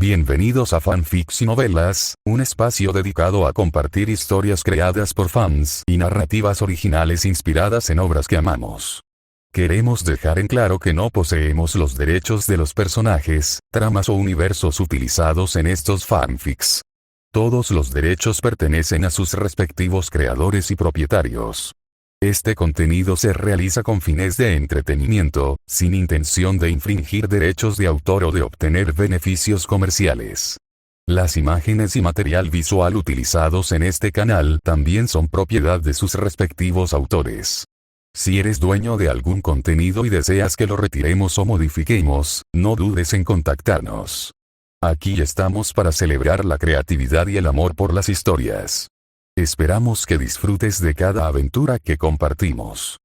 Bienvenidos a Fanfics y Novelas, un espacio dedicado a compartir historias creadas por fans y narrativas originales inspiradas en obras que amamos. Queremos dejar en claro que no poseemos los derechos de los personajes, tramas o universos utilizados en estos fanfics. Todos los derechos pertenecen a sus respectivos creadores y propietarios. Este contenido se realiza con fines de entretenimiento, sin intención de infringir derechos de autor o de obtener beneficios comerciales. Las imágenes y material visual utilizados en este canal también son propiedad de sus respectivos autores. Si eres dueño de algún contenido y deseas que lo retiremos o modifiquemos, no dudes en contactarnos. Aquí estamos para celebrar la creatividad y el amor por las historias. Esperamos que disfrutes de cada aventura que compartimos.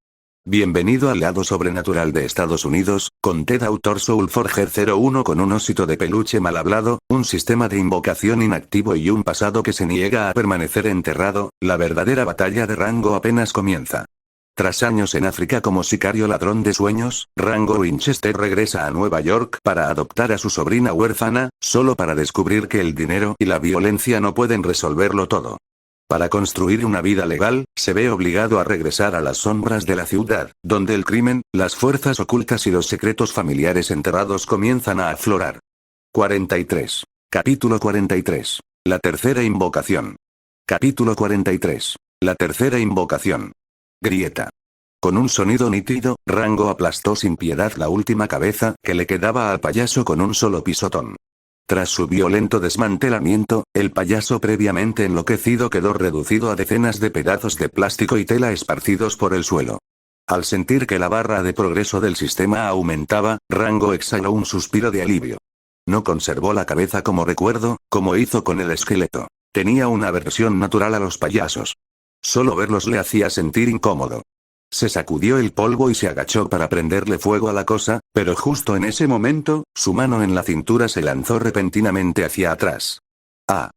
Bienvenido al lado sobrenatural de Estados Unidos, con Ted Autor Soulforger 01 con un osito de peluche mal hablado, un sistema de invocación inactivo y un pasado que se niega a permanecer enterrado. La verdadera batalla de Rango apenas comienza. Tras años en África como sicario ladrón de sueños, Rango Winchester regresa a Nueva York para adoptar a su sobrina huérfana, solo para descubrir que el dinero y la violencia no pueden resolverlo todo. Para construir una vida legal, se ve obligado a regresar a las sombras de la ciudad, donde el crimen, las fuerzas ocultas y los secretos familiares enterrados comienzan a aflorar. 43. Capítulo 43. La tercera invocación. Capítulo 43. La tercera invocación. Grieta. Con un sonido nítido, Rango aplastó sin piedad la última cabeza que le quedaba al payaso con un solo pisotón. Tras su violento desmantelamiento, el payaso previamente enloquecido quedó reducido a decenas de pedazos de plástico y tela esparcidos por el suelo. Al sentir que la barra de progreso del sistema aumentaba, Rango exhaló un suspiro de alivio. No conservó la cabeza como recuerdo, como hizo con el esqueleto. Tenía una aversión natural a los payasos. Solo verlos le hacía sentir incómodo. Se sacudió el polvo y se agachó para prenderle fuego a la cosa, pero justo en ese momento, su mano en la cintura se lanzó repentinamente hacia atrás. ¡Ah!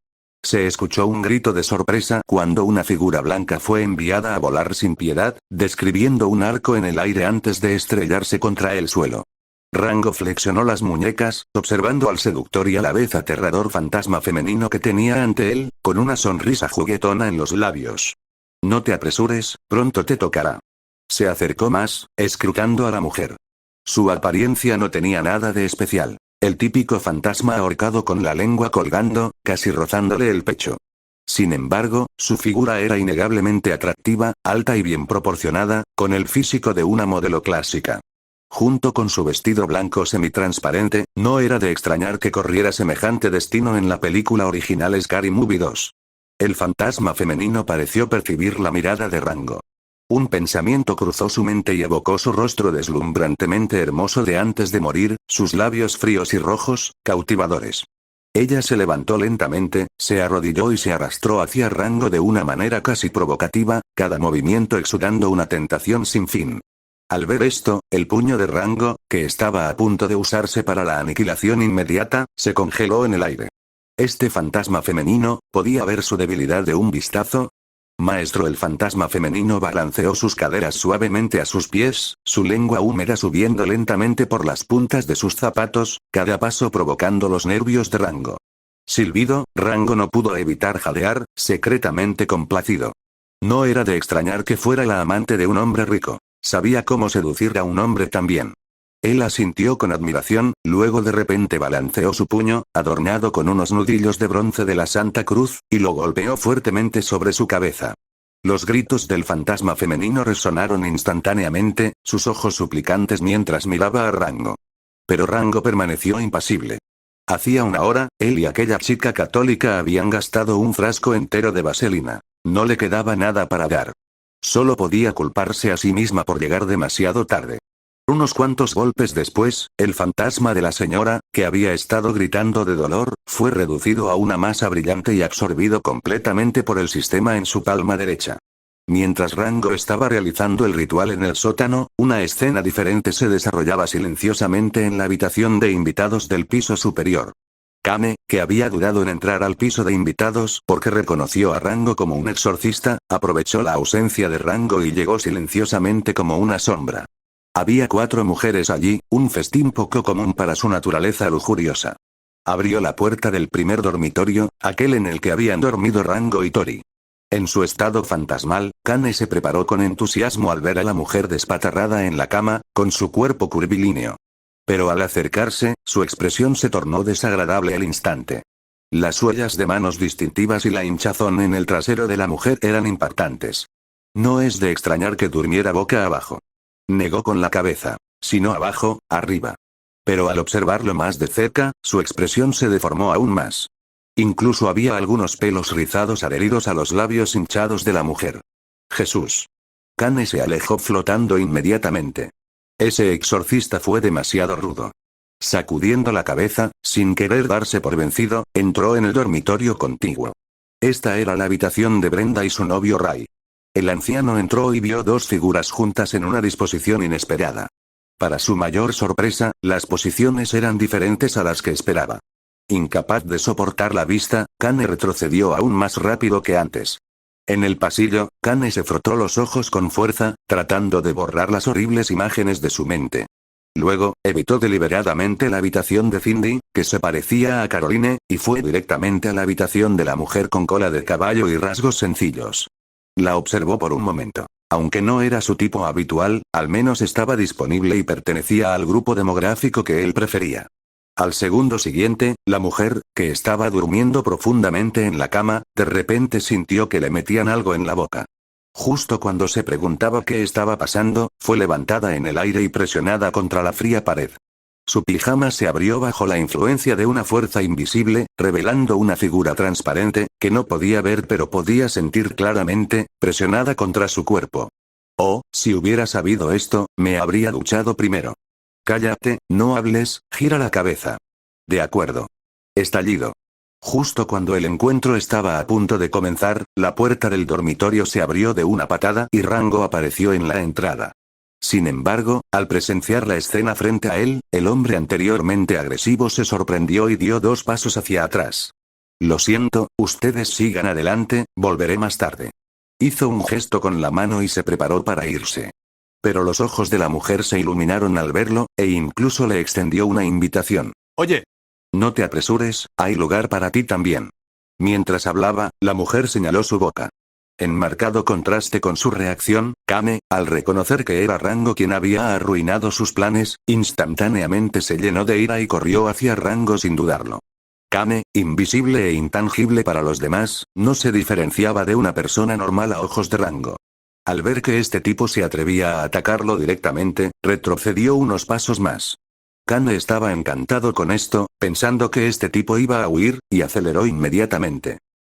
Se escuchó un grito de sorpresa cuando una figura blanca fue enviada a volar sin piedad, describiendo un arco en el aire antes de estrellarse contra el suelo. Rango flexionó las muñecas, observando al seductor y a la vez aterrador fantasma femenino que tenía ante él, con una sonrisa juguetona en los labios. No te apresures, pronto te tocará. Se acercó más, escrutando a la mujer. Su apariencia no tenía nada de especial. El típico fantasma ahorcado con la lengua colgando, casi rozándole el pecho. Sin embargo, su figura era innegablemente atractiva, alta y bien proporcionada, con el físico de una modelo clásica. Junto con su vestido blanco semitransparente, no era de extrañar que corriera semejante destino en la película original Scary Movie 2. El fantasma femenino pareció percibir la mirada de Rango. Un pensamiento cruzó su mente y evocó su rostro deslumbrantemente hermoso de antes de morir, sus labios fríos y rojos, cautivadores. Ella se levantó lentamente, se arrodilló y se arrastró hacia Rango de una manera casi provocativa, cada movimiento exudando una tentación sin fin. Al ver esto, el puño de Rango, que estaba a punto de usarse para la aniquilación inmediata, se congeló en el aire. Este fantasma femenino, ¿podía ver su debilidad de un vistazo? Maestro, el fantasma femenino balanceó sus caderas suavemente a sus pies, su lengua húmeda subiendo lentamente por las puntas de sus zapatos, cada paso provocando los nervios de Rango. Silbido, Rango no pudo evitar jadear, secretamente complacido. No era de extrañar que fuera la amante de un hombre rico. Sabía cómo seducir a un hombre también. Él asintió con admiración, luego de repente balanceó su puño, adornado con unos nudillos de bronce de la Santa Cruz, y lo golpeó fuertemente sobre su cabeza. Los gritos del fantasma femenino resonaron instantáneamente, sus ojos suplicantes mientras miraba a Rango. Pero Rango permaneció impasible. Hacía una hora, él y aquella chica católica habían gastado un frasco entero de vaselina. No le quedaba nada para dar. Solo podía culparse a sí misma por llegar demasiado tarde. Unos cuantos golpes después, el fantasma de la señora, que había estado gritando de dolor, fue reducido a una masa brillante y absorbido completamente por el sistema en su palma derecha. Mientras Rango estaba realizando el ritual en el sótano, una escena diferente se desarrollaba silenciosamente en la habitación de invitados del piso superior. Kame, que había dudado en entrar al piso de invitados porque reconoció a Rango como un exorcista, aprovechó la ausencia de Rango y llegó silenciosamente como una sombra. Había 4 mujeres allí, un festín poco común para su naturaleza lujuriosa. abrió la puerta del primer dormitorio, aquel en el que habían dormido Rango y Tori. En su estado fantasmal, Kane se preparó con entusiasmo al ver a la mujer despatarrada en la cama, con su cuerpo curvilíneo. Pero al acercarse, su expresión se tornó desagradable al instante. Las huellas de manos distintivas y la hinchazón en el trasero de la mujer eran impactantes. No es de extrañar que durmiera boca abajo. Negó con la cabeza. Si no abajo, arriba. Pero al observarlo más de cerca, su expresión se deformó aún más. Incluso había algunos pelos rizados adheridos a los labios hinchados de la mujer. Jesús. Kane se alejó flotando inmediatamente. Ese exorcista fue demasiado rudo. Sacudiendo la cabeza, sin querer darse por vencido, entró en el dormitorio contiguo. Esta era la habitación de Brenda y su novio Ray. El anciano entró y vio dos figuras juntas en una disposición inesperada. Para su mayor sorpresa, las posiciones eran diferentes a las que esperaba. Incapaz de soportar la vista, Kane retrocedió aún más rápido que antes. En el pasillo, Kane se frotó los ojos con fuerza, tratando de borrar las horribles imágenes de su mente. Luego, evitó deliberadamente la habitación de Cindy, que se parecía a Caroline, y fue directamente a la habitación de la mujer con cola de caballo y rasgos sencillos. La observó por un momento. Aunque no era su tipo habitual, al menos estaba disponible y pertenecía al grupo demográfico que él prefería. Al segundo siguiente, la mujer, que estaba durmiendo profundamente en la cama, de repente sintió que le metían algo en la boca. Justo cuando se preguntaba qué estaba pasando, fue levantada en el aire y presionada contra la fría pared. Su pijama se abrió bajo la influencia de una fuerza invisible, revelando una figura transparente, que no podía ver pero podía sentir claramente, presionada contra su cuerpo. Oh, si hubiera sabido esto, me habría duchado primero. Cállate, no hables, gira la cabeza. De acuerdo. Estallido. Justo cuando el encuentro estaba a punto de comenzar, la puerta del dormitorio se abrió de una patada y Rango apareció en la entrada. Sin embargo, al presenciar la escena frente a él, el hombre anteriormente agresivo se sorprendió y dio 2 pasos hacia atrás. Lo siento, ustedes sigan adelante, volveré más tarde. Hizo un gesto con la mano y se preparó para irse. Pero los ojos de la mujer se iluminaron al verlo, e incluso le extendió una invitación. Oye. No te apresures, hay lugar para ti también. Mientras hablaba, la mujer señaló su boca. En marcado contraste con su reacción, Kane, al reconocer que era Rango quien había arruinado sus planes, instantáneamente se llenó de ira y corrió hacia Rango sin dudarlo. Kane, invisible e intangible para los demás, no se diferenciaba de una persona normal a ojos de Rango. Al ver que este tipo se atrevía a atacarlo directamente, retrocedió unos pasos más. Kane estaba encantado con esto, pensando que este tipo iba a huir, y aceleró inmediatamente.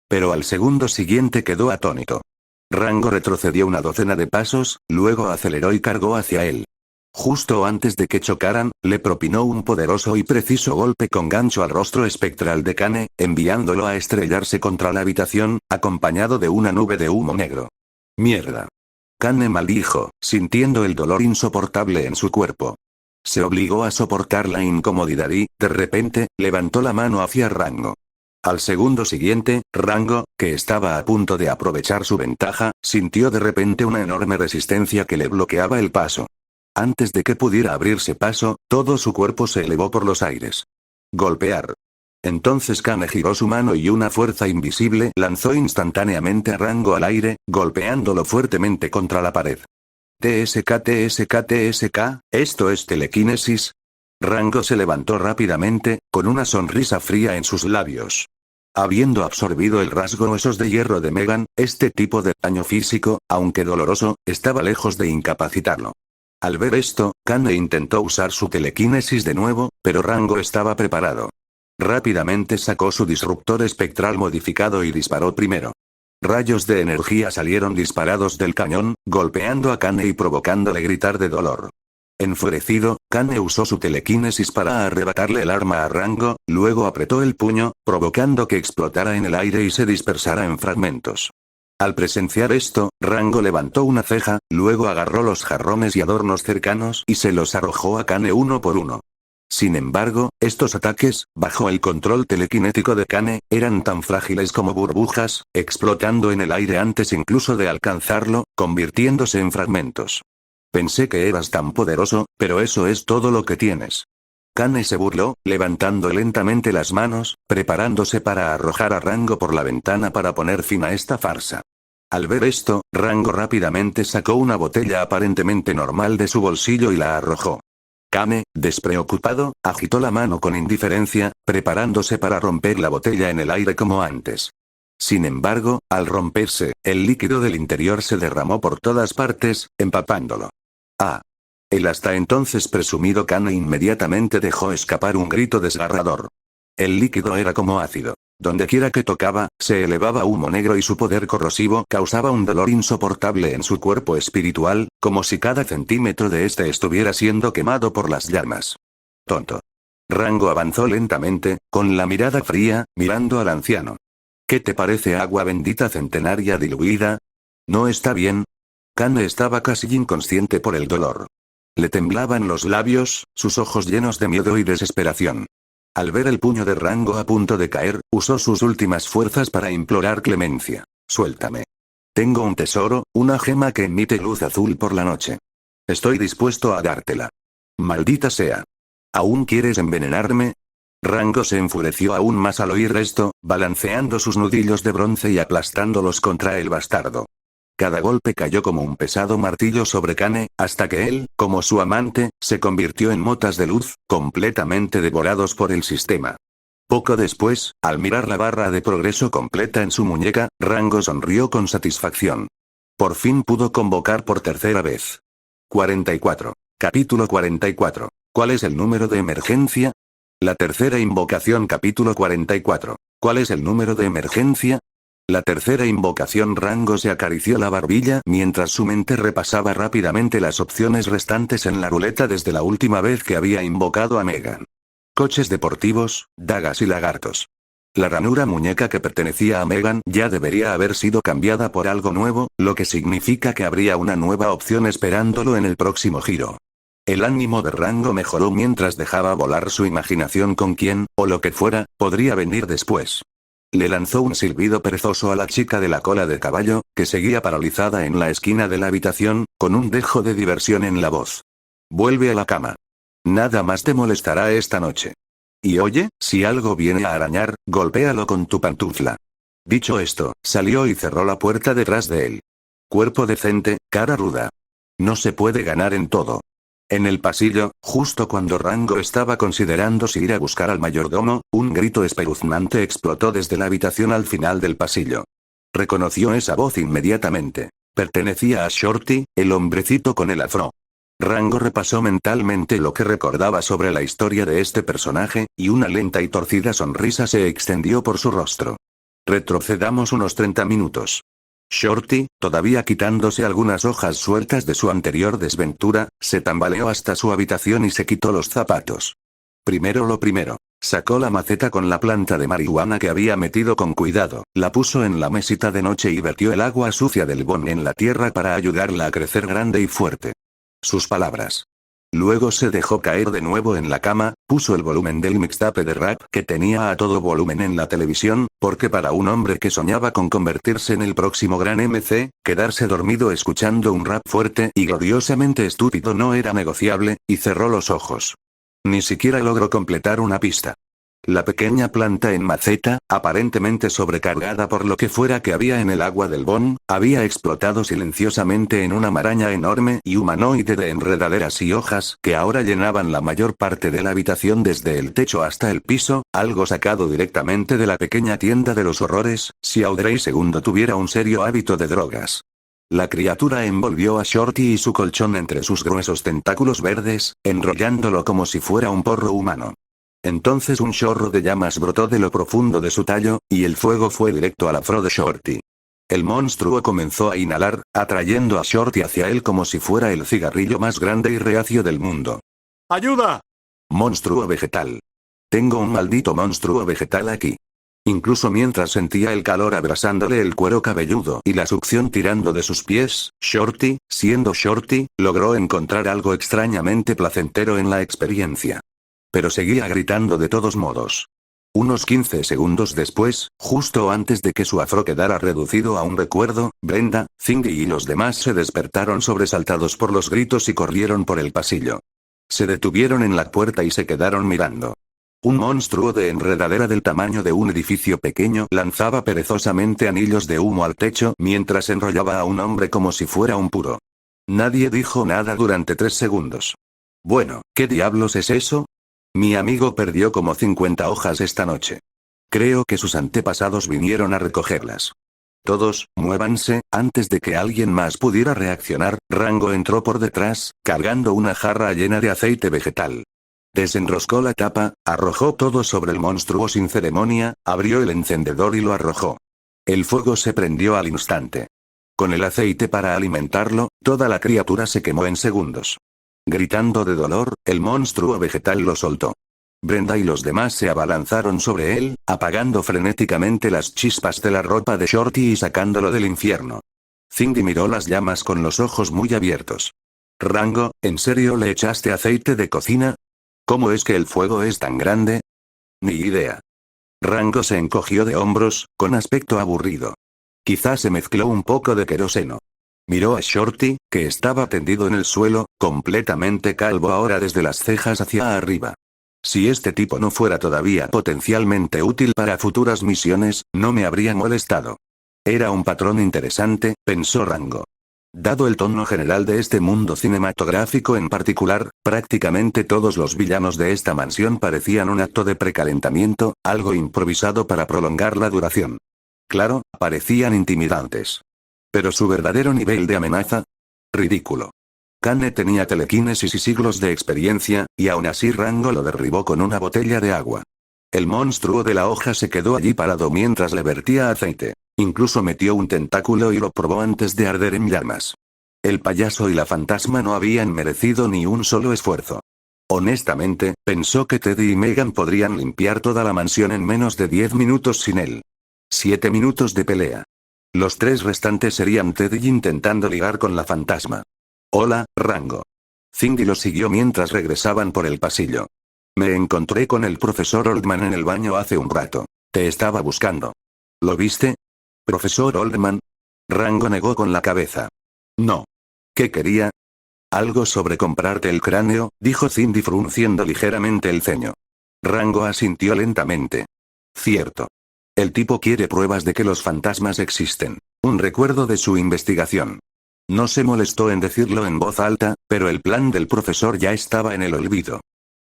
Pero al segundo siguiente quedó atónito. Rango retrocedió una docena de pasos, luego aceleró y cargó hacia él. Justo antes de que chocaran, le propinó un poderoso y preciso golpe con gancho al rostro espectral de Kane, enviándolo a estrellarse contra la habitación, acompañado de una nube de humo negro. Mierda. Kane maldijo, sintiendo el dolor insoportable en su cuerpo. Se obligó a soportar la incomodidad y, de repente, levantó la mano hacia Rango. Al segundo siguiente, Rango, que estaba a punto de aprovechar su ventaja, sintió de repente una enorme resistencia que le bloqueaba el paso. Antes de que pudiera abrirse paso, todo su cuerpo se elevó por los aires. Golpear. Entonces Kane giró su mano y una fuerza invisible lanzó instantáneamente a Rango al aire, golpeándolo fuertemente contra la pared. TSK, ¿esto es telequinesis? Rango se levantó rápidamente, con una sonrisa fría en sus labios. Habiendo absorbido el rasgo huesos de hierro de Megan, este tipo de daño físico, aunque doloroso, estaba lejos de incapacitarlo. Al ver esto, Kane intentó usar su telequinesis de nuevo, pero Rango estaba preparado. Rápidamente sacó su disruptor espectral modificado y disparó primero. Rayos de energía salieron disparados del cañón, golpeando a Kane y provocándole gritar de dolor. Enfurecido, Kane usó su telequinesis para arrebatarle el arma a Rango, luego apretó el puño, provocando que explotara en el aire y se dispersara en fragmentos. Al presenciar esto, Rango levantó una ceja, luego agarró los jarrones y adornos cercanos y se los arrojó a Kane uno por uno. Sin embargo, estos ataques, bajo el control telequinético de Kane, eran tan frágiles como burbujas, explotando en el aire antes incluso de alcanzarlo, convirtiéndose en fragmentos. Pensé que eras tan poderoso, pero eso es todo lo que tienes. Kane se burló, levantando lentamente las manos, preparándose para arrojar a Rango por la ventana para poner fin a esta farsa. Al ver esto, Rango rápidamente sacó una botella aparentemente normal de su bolsillo y la arrojó. Kane, despreocupado, agitó la mano con indiferencia, preparándose para romper la botella en el aire como antes. Sin embargo, al romperse, el líquido del interior se derramó por todas partes, empapándolo. ¡Ah! El hasta entonces presumido Kane inmediatamente dejó escapar un grito desgarrador. El líquido era como ácido. Dondequiera que tocaba, se elevaba humo negro y su poder corrosivo causaba un dolor insoportable en su cuerpo espiritual, como si cada centímetro de este estuviera siendo quemado por las llamas. Tonto. Rango avanzó lentamente, con la mirada fría, mirando al anciano. ¿Qué te parece agua bendita centenaria diluida? ¿No está bien? Kane estaba casi inconsciente por el dolor. Le temblaban los labios, sus ojos llenos de miedo y desesperación. Al ver el puño de Rango a punto de caer, usó sus últimas fuerzas para implorar clemencia. Suéltame. Tengo un tesoro, una gema que emite luz azul por la noche. Estoy dispuesto a dártela. Maldita sea. ¿Aún quieres envenenarme? Rango se enfureció aún más al oír esto, balanceando sus nudillos de bronce y aplastándolos contra el bastardo. Cada golpe cayó como un pesado martillo sobre Kane, hasta que él, como su amante, se convirtió en motas de luz, completamente devorados por el sistema. Poco después, al mirar la barra de progreso completa en su muñeca, Rango sonrió con satisfacción. Por fin pudo convocar por tercera vez. 44. Capítulo 44. ¿Cuál es el número de emergencia? La tercera invocación. Capítulo 44. ¿Cuál es el número de emergencia? La tercera invocación. Rango se acarició la barbilla mientras su mente repasaba rápidamente las opciones restantes en la ruleta desde la última vez que había invocado a Megan. Coches deportivos, dagas y lagartos. La ranura muñeca que pertenecía a Megan ya debería haber sido cambiada por algo nuevo, lo que significa que habría una nueva opción esperándolo en el próximo giro. El ánimo de Rango mejoró mientras dejaba volar su imaginación con quién, o lo que fuera, podría venir después. Le lanzó un silbido perezoso a la chica de la cola de caballo, que seguía paralizada en la esquina de la habitación, con un dejo de diversión en la voz. Vuelve a la cama. Nada más te molestará esta noche. Y oye, si algo viene a arañar, golpéalo con tu pantufla. Dicho esto, salió y cerró la puerta detrás de él. Cuerpo decente, cara ruda. No se puede ganar en todo. En el pasillo, justo cuando Rango estaba considerando si ir a buscar al mayordomo, un grito espeluznante explotó desde la habitación al final del pasillo. Reconoció esa voz inmediatamente. Pertenecía a Shorty, el hombrecito con el afro. Rango repasó mentalmente lo que recordaba sobre la historia de este personaje, y una lenta y torcida sonrisa se extendió por su rostro. Retrocedamos unos 30 minutos. Shorty, todavía quitándose algunas hojas sueltas de su anterior desventura, se tambaleó hasta su habitación y se quitó los zapatos. Primero lo primero. Sacó la maceta con la planta de marihuana que había metido con cuidado, la puso en la mesita de noche y vertió el agua sucia del bon en la tierra para ayudarla a crecer grande y fuerte. Sus palabras. Luego se dejó caer de nuevo en la cama, puso el volumen del mixtape de rap que tenía a todo volumen en la televisión, porque para un hombre que soñaba con convertirse en el próximo gran MC, quedarse dormido escuchando un rap fuerte y gloriosamente estúpido no era negociable, y cerró los ojos. Ni siquiera logró completar una pista. La pequeña planta en maceta, aparentemente sobrecargada por lo que fuera que había en el agua del bon, había explotado silenciosamente en una maraña enorme y humanoide de enredaderas y hojas que ahora llenaban la mayor parte de la habitación desde el techo hasta el piso, algo sacado directamente de la pequeña tienda de los horrores, si Audrey II tuviera un serio hábito de drogas. La criatura envolvió a Shorty y su colchón entre sus gruesos tentáculos verdes, enrollándolo como si fuera un porro humano. Entonces un chorro de llamas brotó de lo profundo de su tallo, y el fuego fue directo al afro de Shorty. El monstruo comenzó a inhalar, atrayendo a Shorty hacia él como si fuera el cigarrillo más grande y reacio del mundo. ¡Ayuda! Monstruo vegetal. Tengo un maldito monstruo vegetal aquí. Incluso mientras sentía el calor abrasándole el cuero cabelludo y la succión tirando de sus pies, Shorty, siendo Shorty, logró encontrar algo extrañamente placentero en la experiencia. Pero seguía gritando de todos modos. Unos 15 segundos después, justo antes de que su afro quedara reducido a un recuerdo, Brenda, Cindy y los demás se despertaron sobresaltados por los gritos y corrieron por el pasillo. Se detuvieron en la puerta y se quedaron mirando. Un monstruo de enredadera del tamaño de un edificio pequeño lanzaba perezosamente anillos de humo al techo mientras enrollaba a un hombre como si fuera un puro. Nadie dijo nada durante 3 segundos. Bueno, ¿qué diablos es eso? Mi amigo perdió como 50 hojas esta noche. Creo que sus antepasados vinieron a recogerlas. Todos, muévanse, antes de que alguien más pudiera reaccionar. Rango entró por detrás, cargando una jarra llena de aceite vegetal. Desenroscó la tapa, arrojó todo sobre el monstruo sin ceremonia, abrió el encendedor y lo arrojó. El fuego se prendió al instante. Con el aceite para alimentarlo, toda la criatura se quemó en segundos. Gritando de dolor, el monstruo vegetal lo soltó. Brenda y los demás se abalanzaron sobre él, apagando frenéticamente las chispas de la ropa de Shorty y sacándolo del infierno. Cindy miró las llamas con los ojos muy abiertos. Rango, ¿en serio le echaste aceite de cocina? ¿Cómo es que el fuego es tan grande? Ni idea. Rango se encogió de hombros, con aspecto aburrido. Quizás se mezcló un poco de queroseno. Miró a Shorty, que estaba tendido en el suelo, completamente calvo ahora desde las cejas hacia arriba. Si este tipo no fuera todavía potencialmente útil para futuras misiones, no me habría molestado. Era un patrón interesante, pensó Rango. Dado el tono general de este mundo cinematográfico en particular, prácticamente todos los villanos de esta mansión parecían un acto de precalentamiento, algo improvisado para prolongar la duración. Claro, parecían intimidantes. Pero su verdadero nivel de amenaza, ridículo. Kane tenía telequinesis y siglos de experiencia, y aún así Rango lo derribó con una botella de agua. El monstruo de la hoja se quedó allí parado mientras le vertía aceite. Incluso metió un tentáculo y lo probó antes de arder en llamas. El payaso y la fantasma no habían merecido ni un solo esfuerzo. Honestamente, pensó que Teddy y Megan podrían limpiar toda la mansión en menos de 10 minutos sin él. 7 minutos de pelea. Los 3 restantes serían Teddy intentando ligar con la fantasma. Hola, Rango. Cindy lo siguió mientras regresaban por el pasillo. Me encontré con el profesor Oldman en el baño hace un rato. Te estaba buscando. ¿Lo viste? ¿Profesor Oldman? Rango negó con la cabeza. No. ¿Qué quería? Algo sobre comprarte el cráneo, dijo Cindy frunciendo ligeramente el ceño. Rango asintió lentamente. Cierto. El tipo quiere pruebas de que los fantasmas existen. Un recuerdo de su investigación. No se molestó en decirlo en voz alta, pero el plan del profesor ya estaba en el olvido.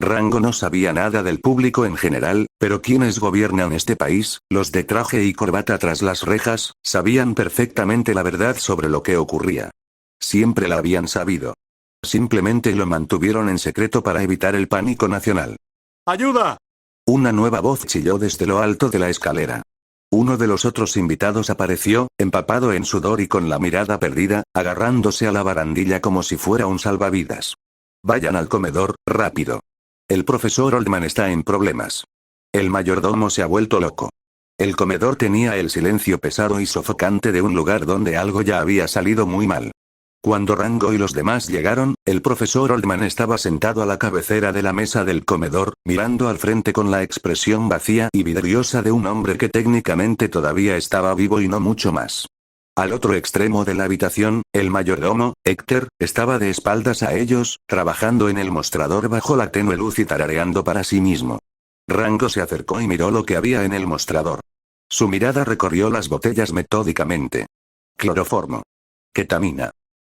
Rango no sabía nada del público en general, pero quienes gobiernan este país, los de traje y corbata tras las rejas, sabían perfectamente la verdad sobre lo que ocurría. Siempre la habían sabido. Simplemente lo mantuvieron en secreto para evitar el pánico nacional. ¡Ayuda! Una nueva voz chilló desde lo alto de la escalera. Uno de los otros invitados apareció, empapado en sudor y con la mirada perdida, agarrándose a la barandilla como si fuera un salvavidas. Vayan al comedor, rápido. El profesor Oldman está en problemas. El mayordomo se ha vuelto loco. El comedor tenía el silencio pesado y sofocante de un lugar donde algo ya había salido muy mal. Cuando Rango y los demás llegaron, el profesor Oldman estaba sentado a la cabecera de la mesa del comedor, mirando al frente con la expresión vacía y vidriosa de un hombre que técnicamente todavía estaba vivo y no mucho más. Al otro extremo de la habitación, el mayordomo, Hector, estaba de espaldas a ellos, trabajando en el mostrador bajo la tenue luz y tarareando para sí mismo. Rango se acercó y miró lo que había en el mostrador. Su mirada recorrió las botellas metódicamente. Cloroformo. Ketamina.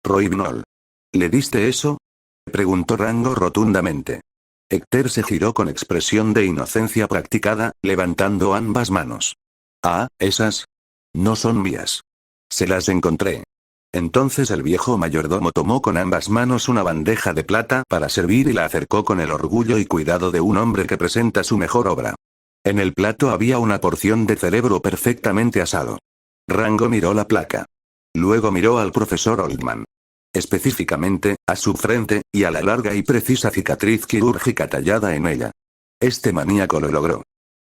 Rohypnol. ¿Le diste eso? Preguntó Rango rotundamente. Hector se giró con expresión de inocencia practicada, levantando ambas manos. Ah, esas. No son mías. Se las encontré. Entonces el viejo mayordomo tomó con ambas manos una bandeja de plata para servir y la acercó con el orgullo y cuidado de un hombre que presenta su mejor obra. En el plato había una porción de cerebro perfectamente asado. Rango miró la placa. Luego miró al profesor Oldman. Específicamente, a su frente, y a la larga y precisa cicatriz quirúrgica tallada en ella. Este maníaco lo logró.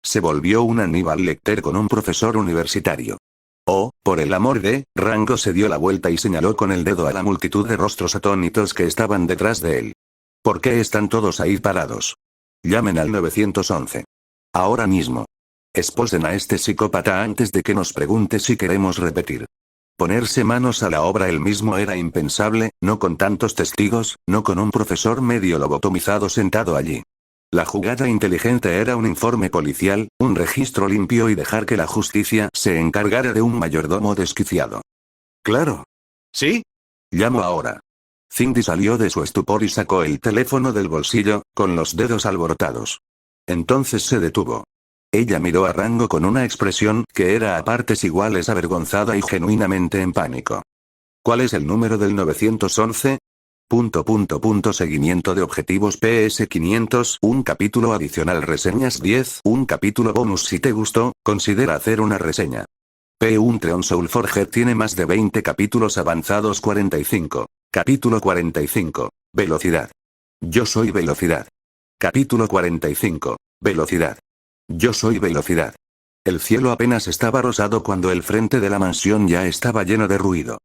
Se volvió un Aníbal Lecter con un profesor universitario. Oh, por el amor de, Rango se dio la vuelta y señaló con el dedo a la multitud de rostros atónitos que estaban detrás de él. ¿Por qué están todos ahí parados? Llamen al 911. Ahora mismo. Esposen a este psicópata antes de que nos pregunte si queremos repetir. Ponerse manos a la obra él mismo era impensable, no con tantos testigos, no con un profesor medio lobotomizado sentado allí. La jugada inteligente era un informe policial, un registro limpio y dejar que la justicia se encargara de un mayordomo desquiciado. Claro. ¿Sí? Llamo ahora. Cindy salió de su estupor y sacó el teléfono del bolsillo, con los dedos alborotados. Entonces se detuvo. Ella miró a Rango con una expresión que era a partes iguales avergonzada y genuinamente en pánico. ¿Cuál es el número del 911? Seguimiento de objetivos PS500, un capítulo adicional reseñas 10, un capítulo bonus si te gustó, considera hacer una reseña. P1 Treon Soulforger tiene más de 20 capítulos avanzados 45. Capítulo 45. Velocidad. Yo soy velocidad. Capítulo 45. Velocidad. Yo soy velocidad. El cielo apenas estaba rosado cuando el frente de la mansión ya estaba lleno de ruido.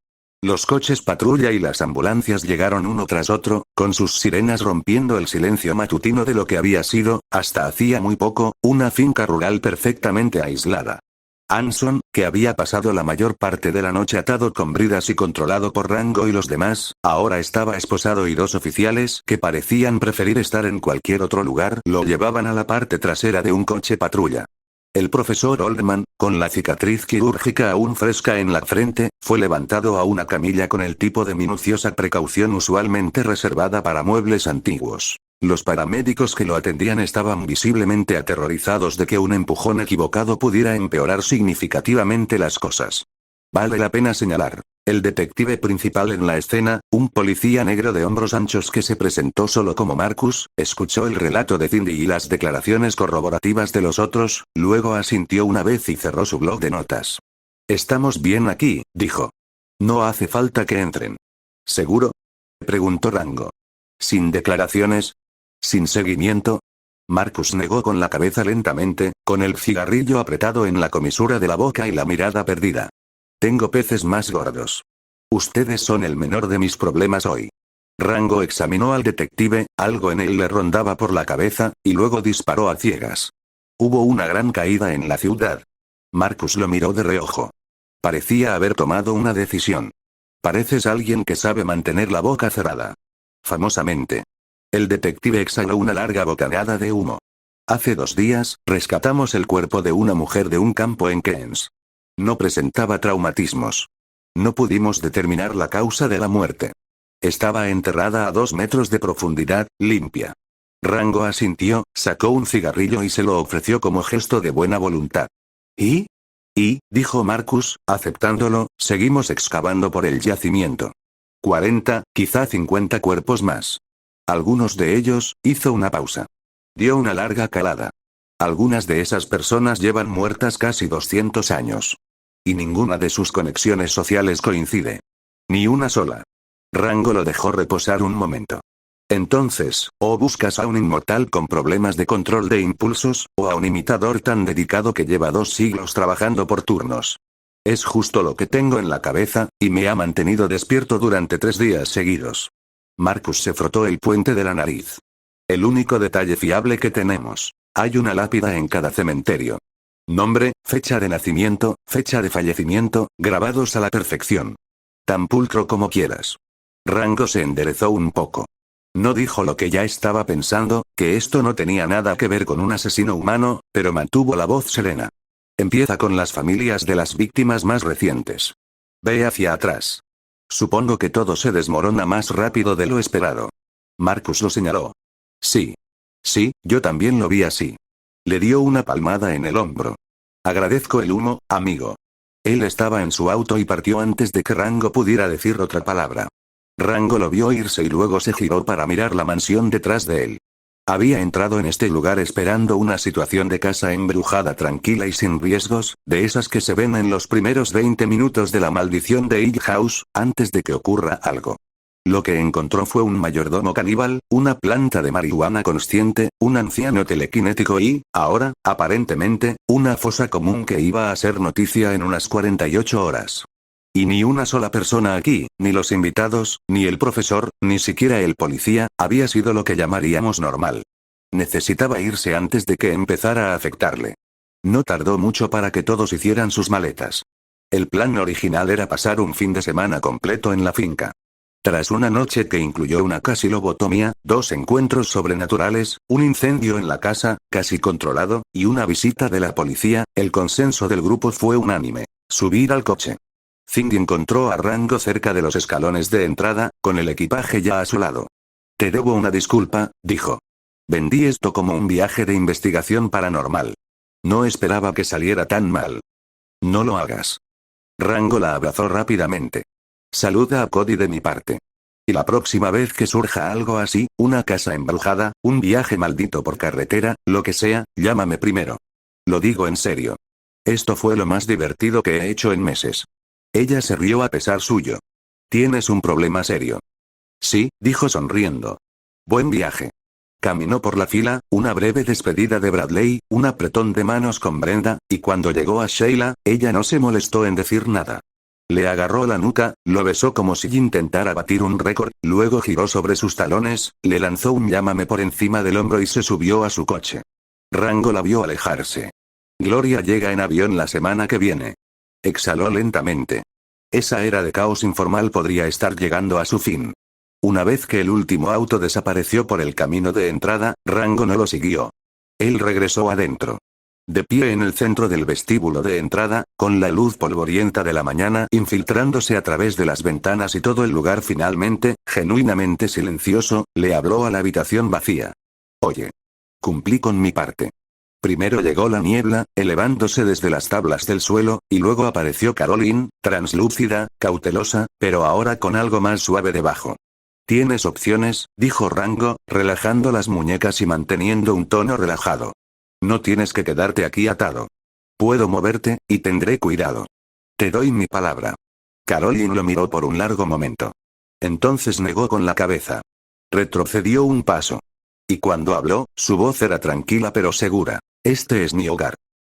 Los coches patrulla y las ambulancias llegaron uno tras otro, con sus sirenas rompiendo el silencio matutino de lo que había sido, hasta hacía muy poco, una finca rural perfectamente aislada. Anson, que había pasado la mayor parte de la noche atado con bridas y controlado por Rango y los demás, ahora estaba esposado y dos oficiales que parecían preferir estar en cualquier otro lugar lo llevaban a la parte trasera de un coche patrulla. El profesor Oldman, con la cicatriz quirúrgica aún fresca en la frente, fue levantado a una camilla con el tipo de minuciosa precaución usualmente reservada para muebles antiguos. Los paramédicos que lo atendían estaban visiblemente aterrorizados de que un empujón equivocado pudiera empeorar significativamente las cosas. Vale la pena señalar. El detective principal en la escena, un policía negro de hombros anchos que se presentó solo como Marcus, escuchó el relato de Cindy y las declaraciones corroborativas de los otros, luego asintió una vez y cerró su blog de notas. Estamos bien aquí, dijo. No hace falta que entren. ¿Seguro? Preguntó Rango. ¿Sin declaraciones? ¿Sin seguimiento? Marcus negó con la cabeza lentamente, con el cigarrillo apretado en la comisura de la boca y la mirada perdida. Tengo peces más gordos. Ustedes son el menor de mis problemas hoy. Rango examinó al detective, algo en él le rondaba por la cabeza, y luego disparó a ciegas. Hubo una gran caída en la ciudad. Marcus lo miró de reojo. Parecía haber tomado una decisión. Pareces alguien que sabe mantener la boca cerrada. Famosamente. El detective exhaló una larga bocanada de humo. Hace 2 días, rescatamos el cuerpo de una mujer de un campo en Keynes. No presentaba traumatismos. No pudimos determinar la causa de la muerte. Estaba enterrada a 2 metros de profundidad, limpia. Rango asintió, sacó un cigarrillo y se lo ofreció como gesto de buena voluntad. ¿Y? Dijo Marcus, aceptándolo, seguimos excavando por el yacimiento. 40, quizá 50 cuerpos más. Algunos de ellos, hizo una pausa. Dio una larga calada. Algunas de esas personas llevan muertas casi 200 años. Y ninguna de sus conexiones sociales coincide. Ni una sola. Rango lo dejó reposar un momento. Entonces, o buscas a un inmortal con problemas de control de impulsos, o a un imitador tan dedicado que lleva 2 siglos trabajando por turnos. Es justo lo que tengo en la cabeza, y me ha mantenido despierto durante 3 días seguidos. Marcus se frotó el puente de la nariz. El único detalle fiable que tenemos. Hay una lápida en cada cementerio. Nombre, fecha de nacimiento, fecha de fallecimiento, grabados a la perfección. Tan pulcro como quieras. Rango se enderezó un poco. No dijo lo que ya estaba pensando, que esto no tenía nada que ver con un asesino humano, pero mantuvo la voz serena. Empieza con las familias de las víctimas más recientes. Ve hacia atrás. Supongo que todo se desmorona más rápido de lo esperado. Marcus lo señaló. Sí. Sí, yo también lo vi así. Le dio una palmada en el hombro. Agradezco el humo, amigo. Él estaba en su auto y partió antes de que Rango pudiera decir otra palabra. Rango lo vio irse y luego se giró para mirar la mansión detrás de él. Había entrado en este lugar esperando una situación de casa embrujada tranquila y sin riesgos, de esas que se ven en los primeros 20 minutos de la maldición de Hill House, antes de que ocurra algo. Lo que encontró fue un mayordomo caníbal, una planta de marihuana consciente, un anciano telequinético y, ahora, aparentemente, una fosa común que iba a ser noticia en unas 48 horas. Y ni una sola persona aquí, ni los invitados, ni el profesor, ni siquiera el policía, había sido lo que llamaríamos normal. Necesitaba irse antes de que empezara a afectarle. No tardó mucho para que todos hicieran sus maletas. El plan original era pasar un fin de semana completo en la finca. Tras una noche que incluyó una casi lobotomía, 2 encuentros sobrenaturales, un incendio en la casa, casi controlado, y una visita de la policía, el consenso del grupo fue unánime: subir al coche. Cindy encontró a Rango cerca de los escalones de entrada, con el equipaje ya a su lado. «Te debo una disculpa», dijo. «Vendí esto como un viaje de investigación paranormal. No esperaba que saliera tan mal». «No lo hagas». Rango la abrazó rápidamente. «Saluda a Cody de mi parte. Y la próxima vez que surja algo así, una casa embrujada, un viaje maldito por carretera, lo que sea, llámame primero. Lo digo en serio. Esto fue lo más divertido que he hecho en meses». Ella se rió a pesar suyo. «¿Tienes un problema serio?» «Sí», dijo sonriendo. «Buen viaje». Caminó por la fila, una breve despedida de Bradley, un apretón de manos con Brenda, y cuando llegó a Sheila, ella no se molestó en decir nada. Le agarró la nuca, lo besó como si intentara batir un récord, luego giró sobre sus talones, le lanzó un llámame por encima del hombro y se subió a su coche. Rango la vio alejarse. «Gloria llega en avión la semana que viene». Exhaló lentamente. Esa era de caos informal podría estar llegando a su fin. Una vez que el último auto desapareció por el camino de entrada, Rango no lo siguió. Él regresó adentro. De pie en el centro del vestíbulo de entrada, con la luz polvorienta de la mañana infiltrándose a través de las ventanas y todo el lugar finalmente, genuinamente silencioso, le habló a la habitación vacía. «Oye. Cumplí con mi parte». Primero llegó la niebla, elevándose desde las tablas del suelo, y luego apareció Caroline, translúcida, cautelosa, pero ahora con algo más suave debajo. «Tienes opciones», dijo Rango, relajando las muñecas y manteniendo un tono relajado. «No tienes que quedarte aquí atado. Puedo moverte, y tendré cuidado. Te doy mi palabra». Caroline lo miró por un largo momento. Entonces negó con la cabeza. Retrocedió un paso. Y cuando habló, su voz era tranquila pero segura. «Este es mi hogar.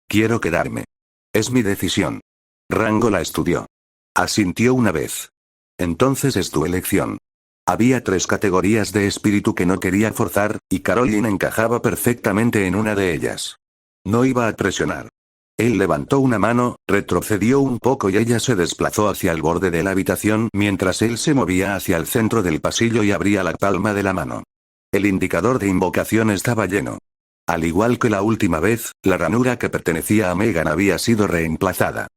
Quiero quedarme. Es mi decisión». Rango la estudió. Asintió una vez. «Entonces es tu elección». Había 3 categorías de espíritu que no quería forzar, y Caroline encajaba perfectamente en una de ellas. No iba a presionar. Él levantó una mano, retrocedió un poco y ella se desplazó hacia el borde de la habitación mientras él se movía hacia el centro del pasillo y abría la palma de la mano. El indicador de invocación estaba lleno. Al igual que la última vez, la ranura que pertenecía a Megan había sido reemplazada.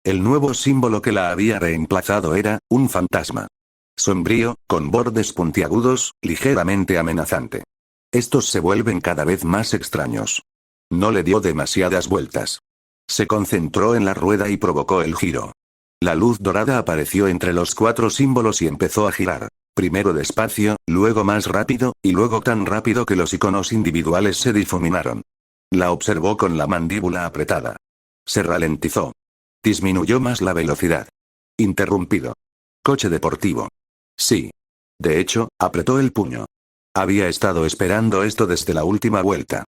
El nuevo símbolo que la había reemplazado era un fantasma. Sombrío, con bordes puntiagudos, ligeramente amenazante. Estos se vuelven cada vez más extraños. No le dio demasiadas vueltas. Se concentró en la rueda y provocó el giro. La luz dorada apareció entre los 4 símbolos y empezó a girar. Primero despacio, luego más rápido, y luego tan rápido que los iconos individuales se difuminaron. La observó con la mandíbula apretada. Se ralentizó. Disminuyó más la velocidad. Interrumpido. Coche deportivo. Sí. De hecho, apretó el puño. Había estado esperando esto desde la última vuelta.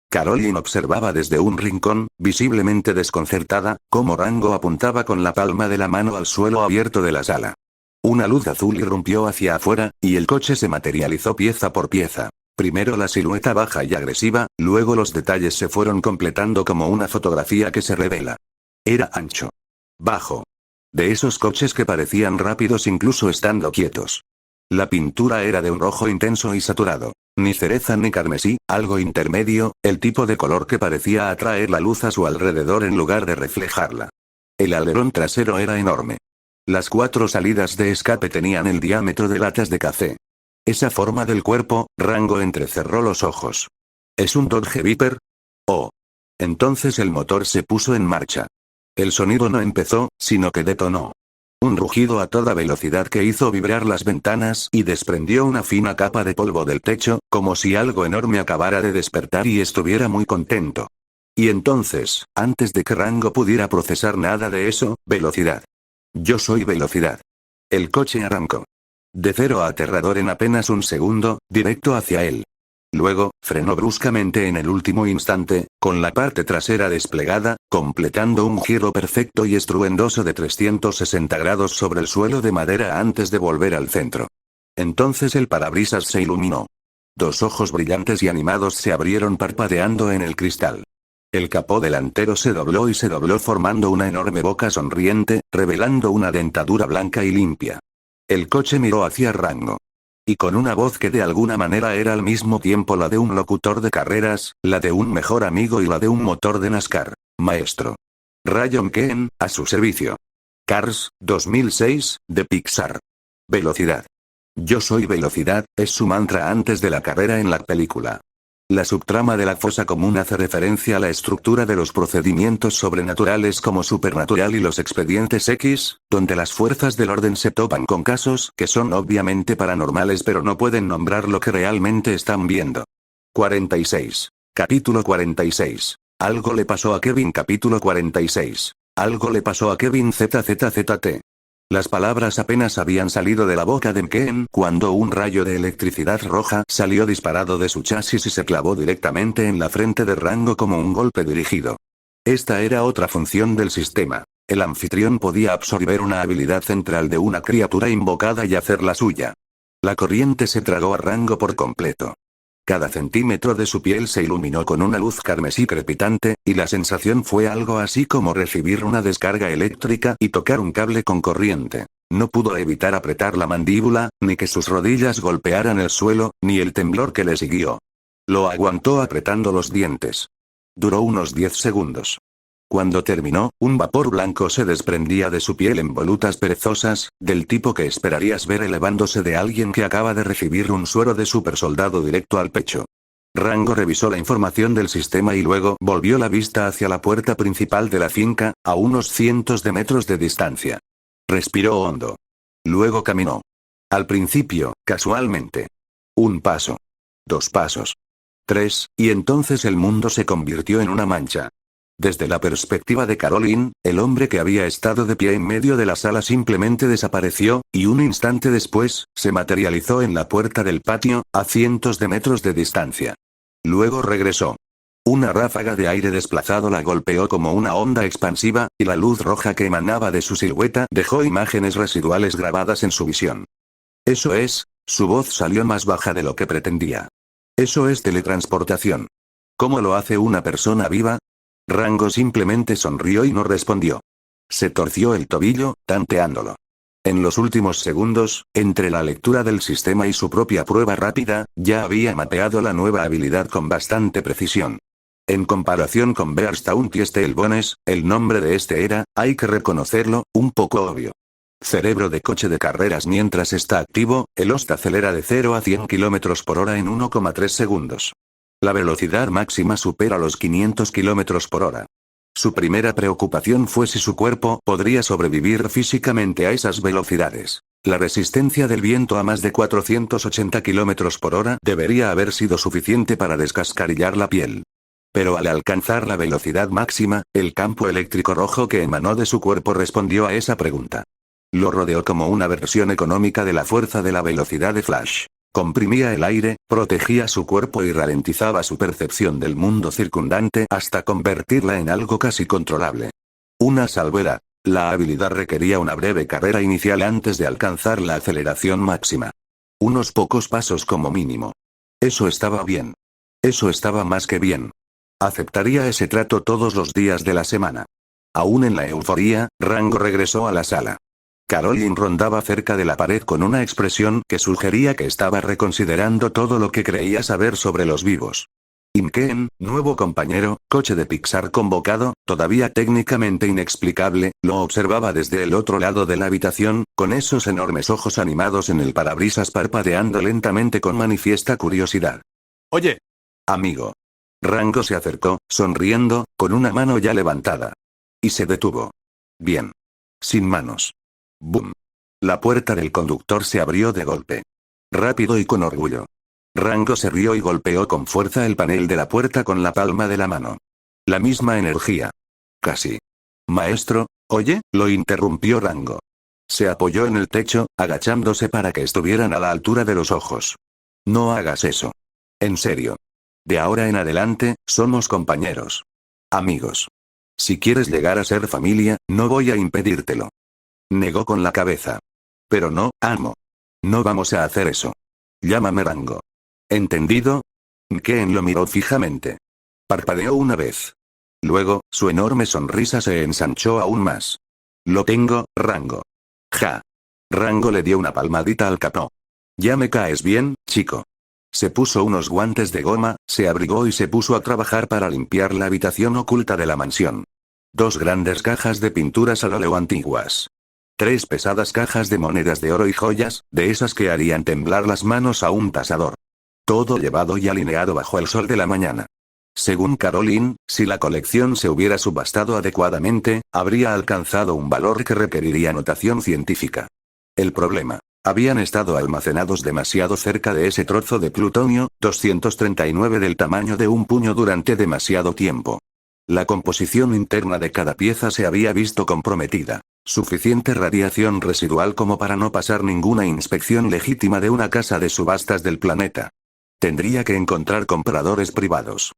Caroline observaba desde un rincón, visiblemente desconcertada, cómo Rango apuntaba con la palma de la mano al suelo abierto de la sala. Una luz azul irrumpió hacia afuera, y el coche se materializó pieza por pieza. Primero la silueta baja y agresiva, luego los detalles se fueron completando como una fotografía que se revela. Era ancho. Bajo. De esos coches que parecían rápidos incluso estando quietos. La pintura era de un rojo intenso y saturado. Ni cereza ni carmesí, algo intermedio, el tipo de color que parecía atraer la luz a su alrededor en lugar de reflejarla. El alerón trasero era enorme. Las 4 salidas de escape tenían el diámetro de latas de café. Esa forma del cuerpo, Rango entrecerró los ojos. ¿Es un Dodge Viper? Oh. Entonces el motor se puso en marcha. El sonido no empezó, sino que detonó. Un rugido a toda velocidad que hizo vibrar las ventanas y desprendió una fina capa de polvo del techo, como si algo enorme acabara de despertar y estuviera muy contento. Y entonces, antes de que Rango pudiera procesar nada de eso, velocidad. Yo soy velocidad. El coche arrancó. De 0 a aterrador en apenas un segundo, directo hacia él. Luego, frenó bruscamente en el último instante, con la parte trasera desplegada, completando un giro perfecto y estruendoso de 360 grados sobre el suelo de madera antes de volver al centro. Entonces el parabrisas se iluminó. 2 ojos brillantes y animados se abrieron parpadeando en el cristal. El capó delantero se dobló y se dobló formando una enorme boca sonriente, revelando una dentadura blanca y limpia. El coche miró hacia Rango. Y con una voz que de alguna manera era al mismo tiempo la de un locutor de carreras, la de un mejor amigo y la de un motor de NASCAR. Maestro. Ryan Keen, a su servicio. Cars, 2006, de Pixar. Velocidad. Yo soy velocidad, es su mantra antes de la carrera en la película. La subtrama de la fosa común hace referencia a la estructura de los procedimientos sobrenaturales como Supernatural y los expedientes X, donde las fuerzas del orden se topan con casos que son obviamente paranormales pero no pueden nombrar lo que realmente están viendo. 46. Capítulo 46. Algo le pasó a Kevin. Capítulo 46. Algo le pasó a Kevin. ZZZT. Las palabras apenas habían salido de la boca de Ken cuando un rayo de electricidad roja salió disparado de su chasis y se clavó directamente en la frente de Rango como un golpe dirigido. Esta era otra función del sistema. El anfitrión podía absorber una habilidad central de una criatura invocada y hacerla suya. La corriente se tragó a Rango por completo. Cada centímetro de su piel se iluminó con una luz carmesí crepitante, y la sensación fue algo así como recibir una descarga eléctrica y tocar un cable con corriente. No pudo evitar apretar la mandíbula, ni que sus rodillas golpearan el suelo, ni el temblor que le siguió. Lo aguantó apretando los dientes. Duró unos 10 segundos. Cuando terminó, un vapor blanco se desprendía de su piel en volutas perezosas, del tipo que esperarías ver elevándose de alguien que acaba de recibir un suero de supersoldado directo al pecho. Rango revisó la información del sistema y luego volvió la vista hacia la puerta principal de la finca, a unos cientos de metros de distancia. Respiró hondo. Luego caminó. Al principio, casualmente. 1 paso. 2 pasos. 3, y entonces el mundo se convirtió en una mancha. Desde la perspectiva de Caroline, el hombre que había estado de pie en medio de la sala simplemente desapareció, y un instante después, se materializó en la puerta del patio, a cientos de metros de distancia. Luego regresó. Una ráfaga de aire desplazado la golpeó como una onda expansiva, y la luz roja que emanaba de su silueta dejó imágenes residuales grabadas en su visión. Eso es, su voz salió más baja de lo que pretendía. Eso es teletransportación. ¿Cómo lo hace una persona viva? Rango simplemente sonrió y no respondió. Se torció el tobillo, tanteándolo. En los últimos segundos, entre la lectura del sistema y su propia prueba rápida, ya había mapeado la nueva habilidad con bastante precisión. En comparación con Bearstaunt y Stelbones, el nombre de este era, hay que reconocerlo, un poco obvio. Cerebro de coche de carreras. Mientras está activo, el host acelera de 0 a 100 km por hora en 1,3 segundos. La velocidad máxima supera los 500 km por hora. Su primera preocupación fue si su cuerpo podría sobrevivir físicamente a esas velocidades. La resistencia del viento a más de 480 km por hora debería haber sido suficiente para descascarillar la piel. Pero al alcanzar la velocidad máxima, el campo eléctrico rojo que emanó de su cuerpo respondió a esa pregunta. Lo rodeó como una versión económica de la fuerza de la velocidad de Flash. Comprimía el aire, protegía su cuerpo y ralentizaba su percepción del mundo circundante hasta convertirla en algo casi controlable. Una salvedad. La habilidad requería una breve carrera inicial antes de alcanzar la aceleración máxima. Unos pocos pasos como mínimo. Eso estaba bien. Eso estaba más que bien. Aceptaría ese trato todos los días de la semana. Aún en la euforía, Rango regresó a la sala. Caroline rondaba cerca de la pared con una expresión que sugería que estaba reconsiderando todo lo que creía saber sobre los vivos. Ken, nuevo compañero, coche de Pixar convocado, todavía técnicamente inexplicable, lo observaba desde el otro lado de la habitación, con esos enormes ojos animados en el parabrisas parpadeando lentamente con manifiesta curiosidad. Oye. Amigo. Rango se acercó, sonriendo, con una mano ya levantada. Y se detuvo. Bien. Sin manos. ¡Bum! La puerta del conductor se abrió de golpe. Rápido y con orgullo. Rango se rió y golpeó con fuerza el panel de la puerta con la palma de la mano. La misma energía. Casi. Maestro, oye, lo interrumpió Rango. Se apoyó en el techo, agachándose para que estuvieran a la altura de los ojos. No hagas eso. En serio. De ahora en adelante, somos compañeros. Amigos. Si quieres llegar a ser familia, no voy a impedírtelo. Negó con la cabeza. Pero no, amo. No vamos a hacer eso. Llámame Rango. ¿Entendido? Ken lo miró fijamente. Parpadeó una vez. Luego, su enorme sonrisa se ensanchó aún más. Lo tengo, Rango. Ja. Rango le dio una palmadita al capó. Ya me caes bien, chico. Se puso unos guantes de goma, se abrigó y se puso a trabajar para limpiar la habitación oculta de la mansión. 2 grandes cajas de pinturas al óleo antiguas. 3 pesadas cajas de monedas de oro y joyas, de esas que harían temblar las manos a un tasador. Todo llevado y alineado bajo el sol de la mañana. Según Caroline, si la colección se hubiera subastado adecuadamente, habría alcanzado un valor que requeriría notación científica. El problema: habían estado almacenados demasiado cerca de ese trozo de plutonio, 239 del tamaño de un puño durante demasiado tiempo. La composición interna de cada pieza se había visto comprometida. Suficiente radiación residual como para no pasar ninguna inspección legítima de una casa de subastas del planeta. Tendría que encontrar compradores privados.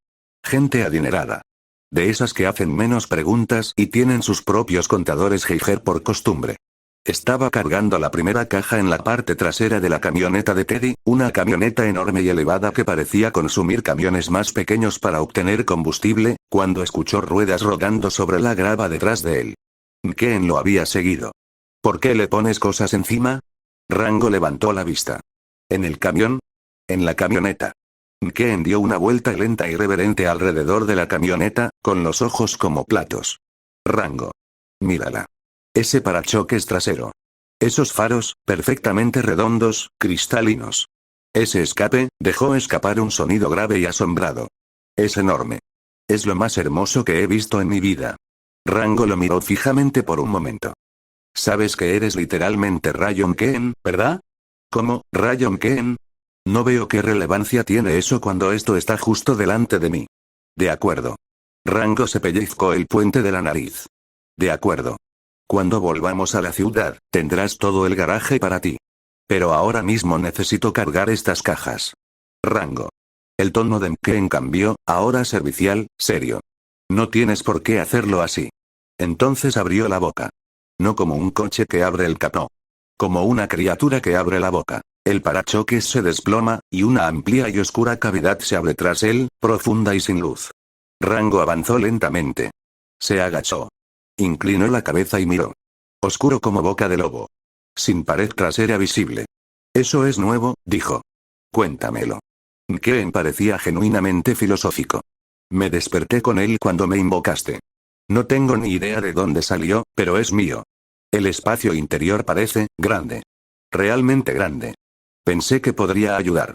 Gente adinerada. De esas que hacen menos preguntas y tienen sus propios contadores Geiger por costumbre. Estaba cargando la primera caja en la parte trasera de la camioneta de Teddy, una camioneta enorme y elevada que parecía consumir camiones más pequeños para obtener combustible, cuando escuchó ruedas rodando sobre la grava detrás de él. ¿Quién lo había seguido? ¿Por qué le pones cosas encima? Rango levantó la vista. ¿En el camión? En la camioneta. Ken dio una vuelta lenta y reverente alrededor de la camioneta, con los ojos como platos. Rango. Mírala. Ese parachoques trasero. Esos faros, perfectamente redondos, cristalinos. Ese escape, dejó escapar un sonido grave y asombrado. Es enorme. Es lo más hermoso que he visto en mi vida. Rango lo miró fijamente por un momento. Sabes que eres literalmente Rayon Ken, ¿verdad? ¿Cómo, Rayon Ken? No veo qué relevancia tiene eso cuando esto está justo delante de mí. De acuerdo. Rango se pellizcó el puente de la nariz. De acuerdo. Cuando volvamos a la ciudad, tendrás todo el garaje para ti. Pero ahora mismo necesito cargar estas cajas. Rango. El tono de Ken cambió, ahora servicial, serio. No tienes por qué hacerlo así. Entonces abrió la boca. No como un coche que abre el capó. Como una criatura que abre la boca. El parachoques se desploma, y una amplia y oscura cavidad se abre tras él, profunda y sin luz. Rango avanzó lentamente. Se agachó. Inclinó la cabeza y miró. Oscuro como boca de lobo. Sin pared trasera visible. Eso es nuevo, dijo. Cuéntamelo. Ken parecía genuinamente filosófico. Me desperté con él cuando me invocaste. No tengo ni idea de dónde salió, pero es mío. El espacio interior parece grande. Realmente grande. Pensé que podría ayudar.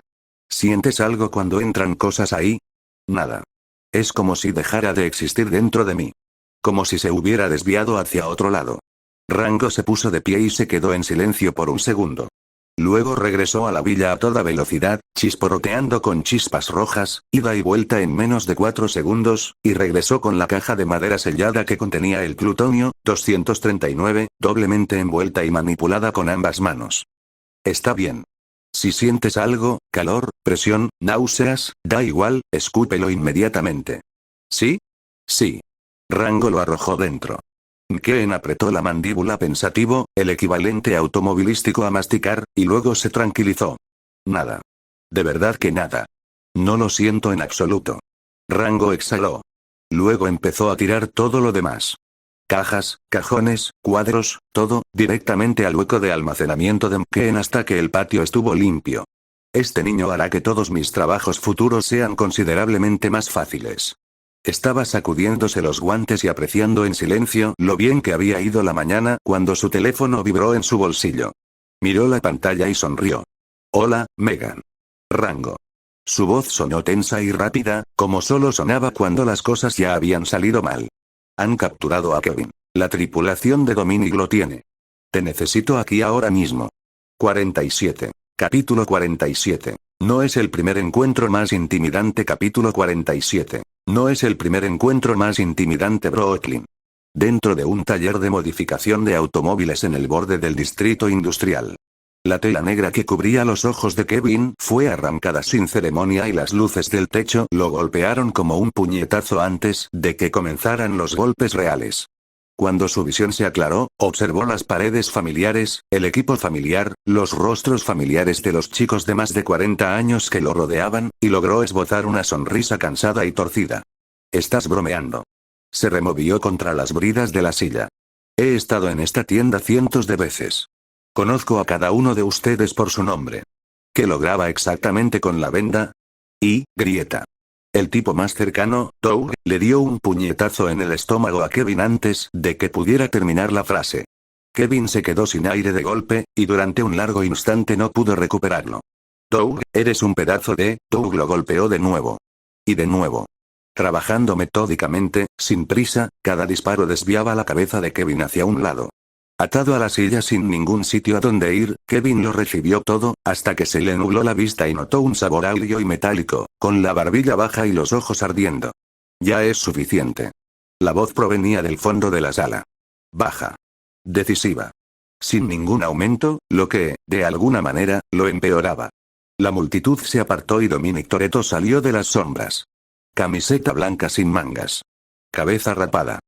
¿Sientes algo cuando entran cosas ahí? Nada. Es como si dejara de existir dentro de mí. Como si se hubiera desviado hacia otro lado. Rango se puso de pie y se quedó en silencio por un segundo. Luego regresó a la villa a toda velocidad, chisporroteando con chispas rojas, ida y vuelta en menos de 4 segundos, y regresó con la caja de madera sellada que contenía el plutonio, 239, doblemente envuelta y manipulada con ambas manos. Está bien. Si sientes algo, calor, presión, náuseas, da igual, escúpelo inmediatamente. ¿Sí? Sí. Rango lo arrojó dentro. Ken apretó la mandíbula pensativo, el equivalente automovilístico a masticar, y luego se tranquilizó. Nada. De verdad que nada. No lo siento en absoluto. Rango exhaló. Luego empezó a tirar todo lo demás. Cajas, cajones, cuadros, todo, directamente al hueco de almacenamiento de Ken hasta que el patio estuvo limpio. Este niño hará que todos mis trabajos futuros sean considerablemente más fáciles. Estaba sacudiéndose los guantes y apreciando en silencio lo bien que había ido la mañana cuando su teléfono vibró en su bolsillo. Miró la pantalla y sonrió. Hola, Megan. Rango. Su voz sonó tensa y rápida, como solo sonaba cuando las cosas ya habían salido mal. Han capturado a Kevin. La tripulación de Dominic lo tiene. Te necesito aquí ahora mismo. 47. Capítulo 47. No es el primer encuentro más intimidante. Capítulo 47. No es el primer encuentro más intimidante. Brooklyn. Dentro de un taller de modificación de automóviles en el borde del distrito industrial. La tela negra que cubría los ojos de Kevin fue arrancada sin ceremonia y las luces del techo lo golpearon como un puñetazo antes de que comenzaran los golpes reales. Cuando su visión se aclaró, observó las paredes familiares, el equipo familiar, los rostros familiares de los chicos de más de 40 años que lo rodeaban, y logró esbozar una sonrisa cansada y torcida. ¿Estás bromeando? Se removió contra las bridas de la silla. He estado en esta tienda cientos de veces. Conozco a cada uno de ustedes por su nombre. ¿Qué lograba exactamente con la venda? Y, grieta. El tipo más cercano, Doug, le dio un puñetazo en el estómago a Kevin antes de que pudiera terminar la frase. Kevin se quedó sin aire de golpe, y durante un largo instante no pudo recuperarlo. Doug, eres un pedazo de... Doug lo golpeó de nuevo. Y de nuevo. Trabajando metódicamente, sin prisa, cada disparo desviaba la cabeza de Kevin hacia un lado. Atado a la silla sin ningún sitio a donde ir, Kevin lo recibió todo, hasta que se le nubló la vista y notó un sabor agrio y metálico, con la barbilla baja y los ojos ardiendo. Ya es suficiente. La voz provenía del fondo de la sala. Baja. Decisiva. Sin ningún aumento, lo que, de alguna manera, lo empeoraba. La multitud se apartó y Dominic Toretto salió de las sombras. Camiseta blanca sin mangas. Cabeza rapada.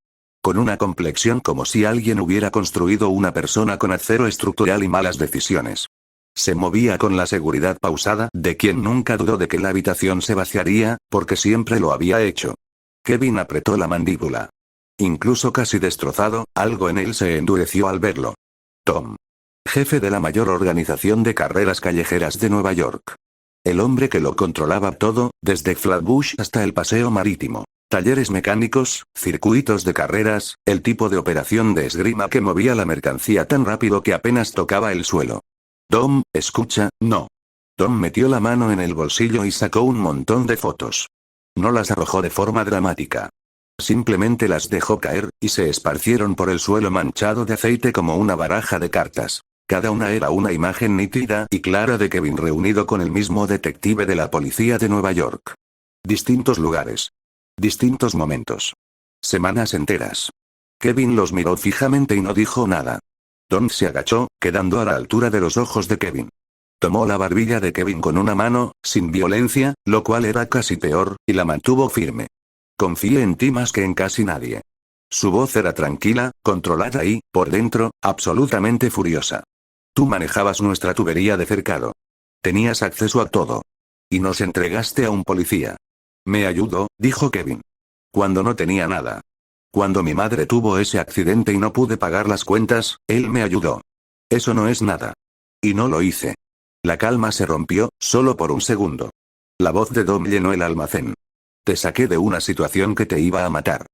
Con una complexión como si alguien hubiera construido una persona con acero estructural y malas decisiones. Se movía con la seguridad pausada de quien nunca dudó de que la habitación se vaciaría, porque siempre lo había hecho. Kevin apretó la mandíbula. Incluso casi destrozado, algo en él se endureció al verlo. Tom. Jefe de la mayor organización de carreras callejeras de Nueva York. El hombre que lo controlaba todo, desde Flatbush hasta el paseo marítimo. Talleres mecánicos, circuitos de carreras, el tipo de operación de esgrima que movía la mercancía tan rápido que apenas tocaba el suelo. Tom, escucha, no. Tom metió la mano en el bolsillo y sacó un montón de fotos. No las arrojó de forma dramática. Simplemente las dejó caer, y se esparcieron por el suelo manchado de aceite como una baraja de cartas. Cada una era una imagen nítida y clara de Kevin reunido con el mismo detective de la policía de Nueva York. Distintos lugares. Distintos momentos. Semanas enteras. Kevin los miró fijamente y no dijo nada. Tom se agachó, quedando a la altura de los ojos de Kevin. Tomó la barbilla de Kevin con una mano, sin violencia, lo cual era casi peor, y la mantuvo firme. Confíe en ti más que en casi nadie. Su voz era tranquila, controlada y, por dentro, absolutamente furiosa. Tú manejabas nuestra tubería de cercado. Tenías acceso a todo. Y nos entregaste a un policía. Me ayudó, dijo Kevin. Cuando no tenía nada. Cuando mi madre tuvo ese accidente y no pude pagar las cuentas, él me ayudó. Eso no es nada. Y no lo hice. La calma se rompió, solo por un segundo. La voz de Dom llenó el almacén. Te saqué de una situación que te iba a matar.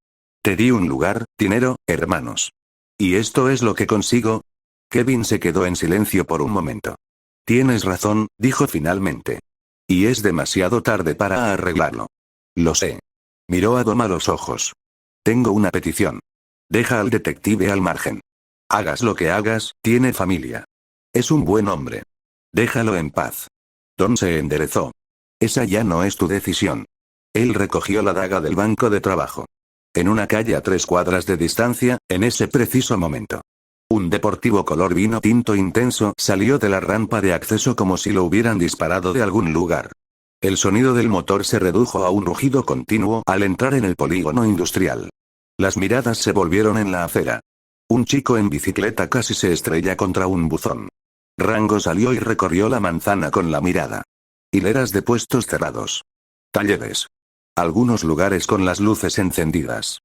Te di un lugar, dinero, hermanos. ¿Y esto es lo que consigo? Kevin se quedó en silencio por un momento. Tienes razón, dijo finalmente. Y es demasiado tarde para arreglarlo. Lo sé. Miró a Dom a los ojos. Tengo una petición. Deja al detective al margen. Hagas lo que hagas, tiene familia. Es un buen hombre. Déjalo en paz. Dom se enderezó. Esa ya no es tu decisión. Él recogió la daga del banco de trabajo. En una calle a 3 cuadras de distancia, en ese preciso momento. Un deportivo color vino tinto intenso salió de la rampa de acceso como si lo hubieran disparado de algún lugar. El sonido del motor se redujo a un rugido continuo al entrar en el polígono industrial. Las miradas se volvieron en la acera. Un chico en bicicleta casi se estrella contra un buzón. Rango salió y recorrió la manzana con la mirada. Hileras de puestos cerrados. Talleres. Algunos lugares con las luces encendidas.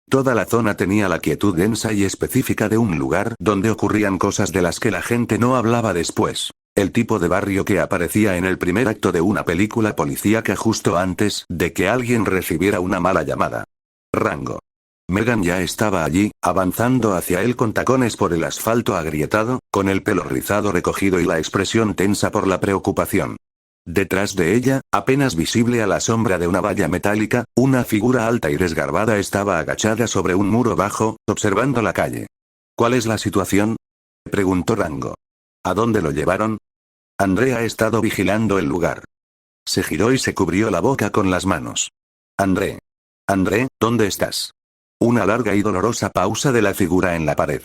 Toda la zona tenía la quietud densa y específica de un lugar donde ocurrían cosas de las que la gente no hablaba después. El tipo de barrio que aparecía en el primer acto de una película policíaca justo antes de que alguien recibiera una mala llamada. Rango. Megan ya estaba allí, avanzando hacia él con tacones por el asfalto agrietado, con el pelo rizado recogido y la expresión tensa por la preocupación. Detrás de ella, apenas visible a la sombra de una valla metálica, una figura alta y desgarbada estaba agachada sobre un muro bajo, observando la calle. ¿Cuál es la situación?, preguntó Rango. ¿A dónde lo llevaron? Andrea ha estado vigilando el lugar. Se giró y se cubrió la boca con las manos. André. André, ¿dónde estás? Una larga y dolorosa pausa de la figura en la pared.